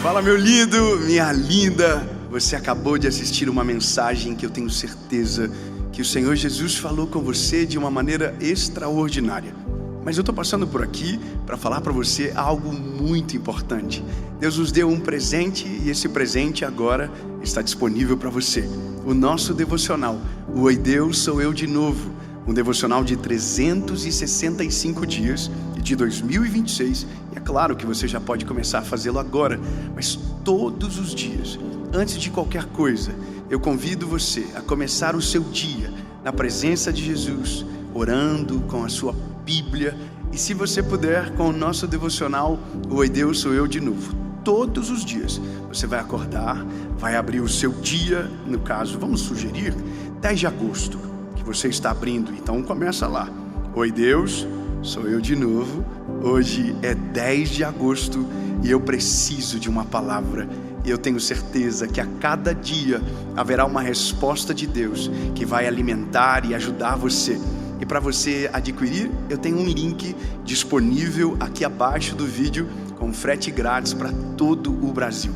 Fala, meu lindo, minha linda. Você acabou de assistir uma mensagem que eu tenho certeza que o Senhor Jesus falou com você de uma maneira extraordinária. Mas eu estou passando por aqui para falar para você algo muito importante. Deus nos deu um presente e esse presente agora está disponível para você. O nosso devocional, o Oi Deus, Sou Eu de Novo. Um devocional de 365 dias de 2026. E é claro que você já pode começar a fazê-lo agora, mas todos os dias, antes de qualquer coisa, eu convido você a começar o seu dia na presença de Jesus, orando com a sua Bíblia, e se você puder, com o nosso devocional, o Oi Deus, Sou Eu de Novo. Todos os dias você vai acordar, vai abrir o seu dia, no caso, vamos sugerir 10 de agosto, que você está abrindo, então começa lá. Oi Deus, Sou Eu de Novo. Hoje é 10 de agosto e eu preciso de uma palavra. E eu tenho certeza que a cada dia haverá uma resposta de Deus que vai alimentar e ajudar você. E para você adquirir, eu tenho um link disponível aqui abaixo do vídeo com frete grátis para todo o Brasil.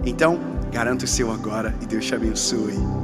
Então, garanta o seu agora e Deus te abençoe.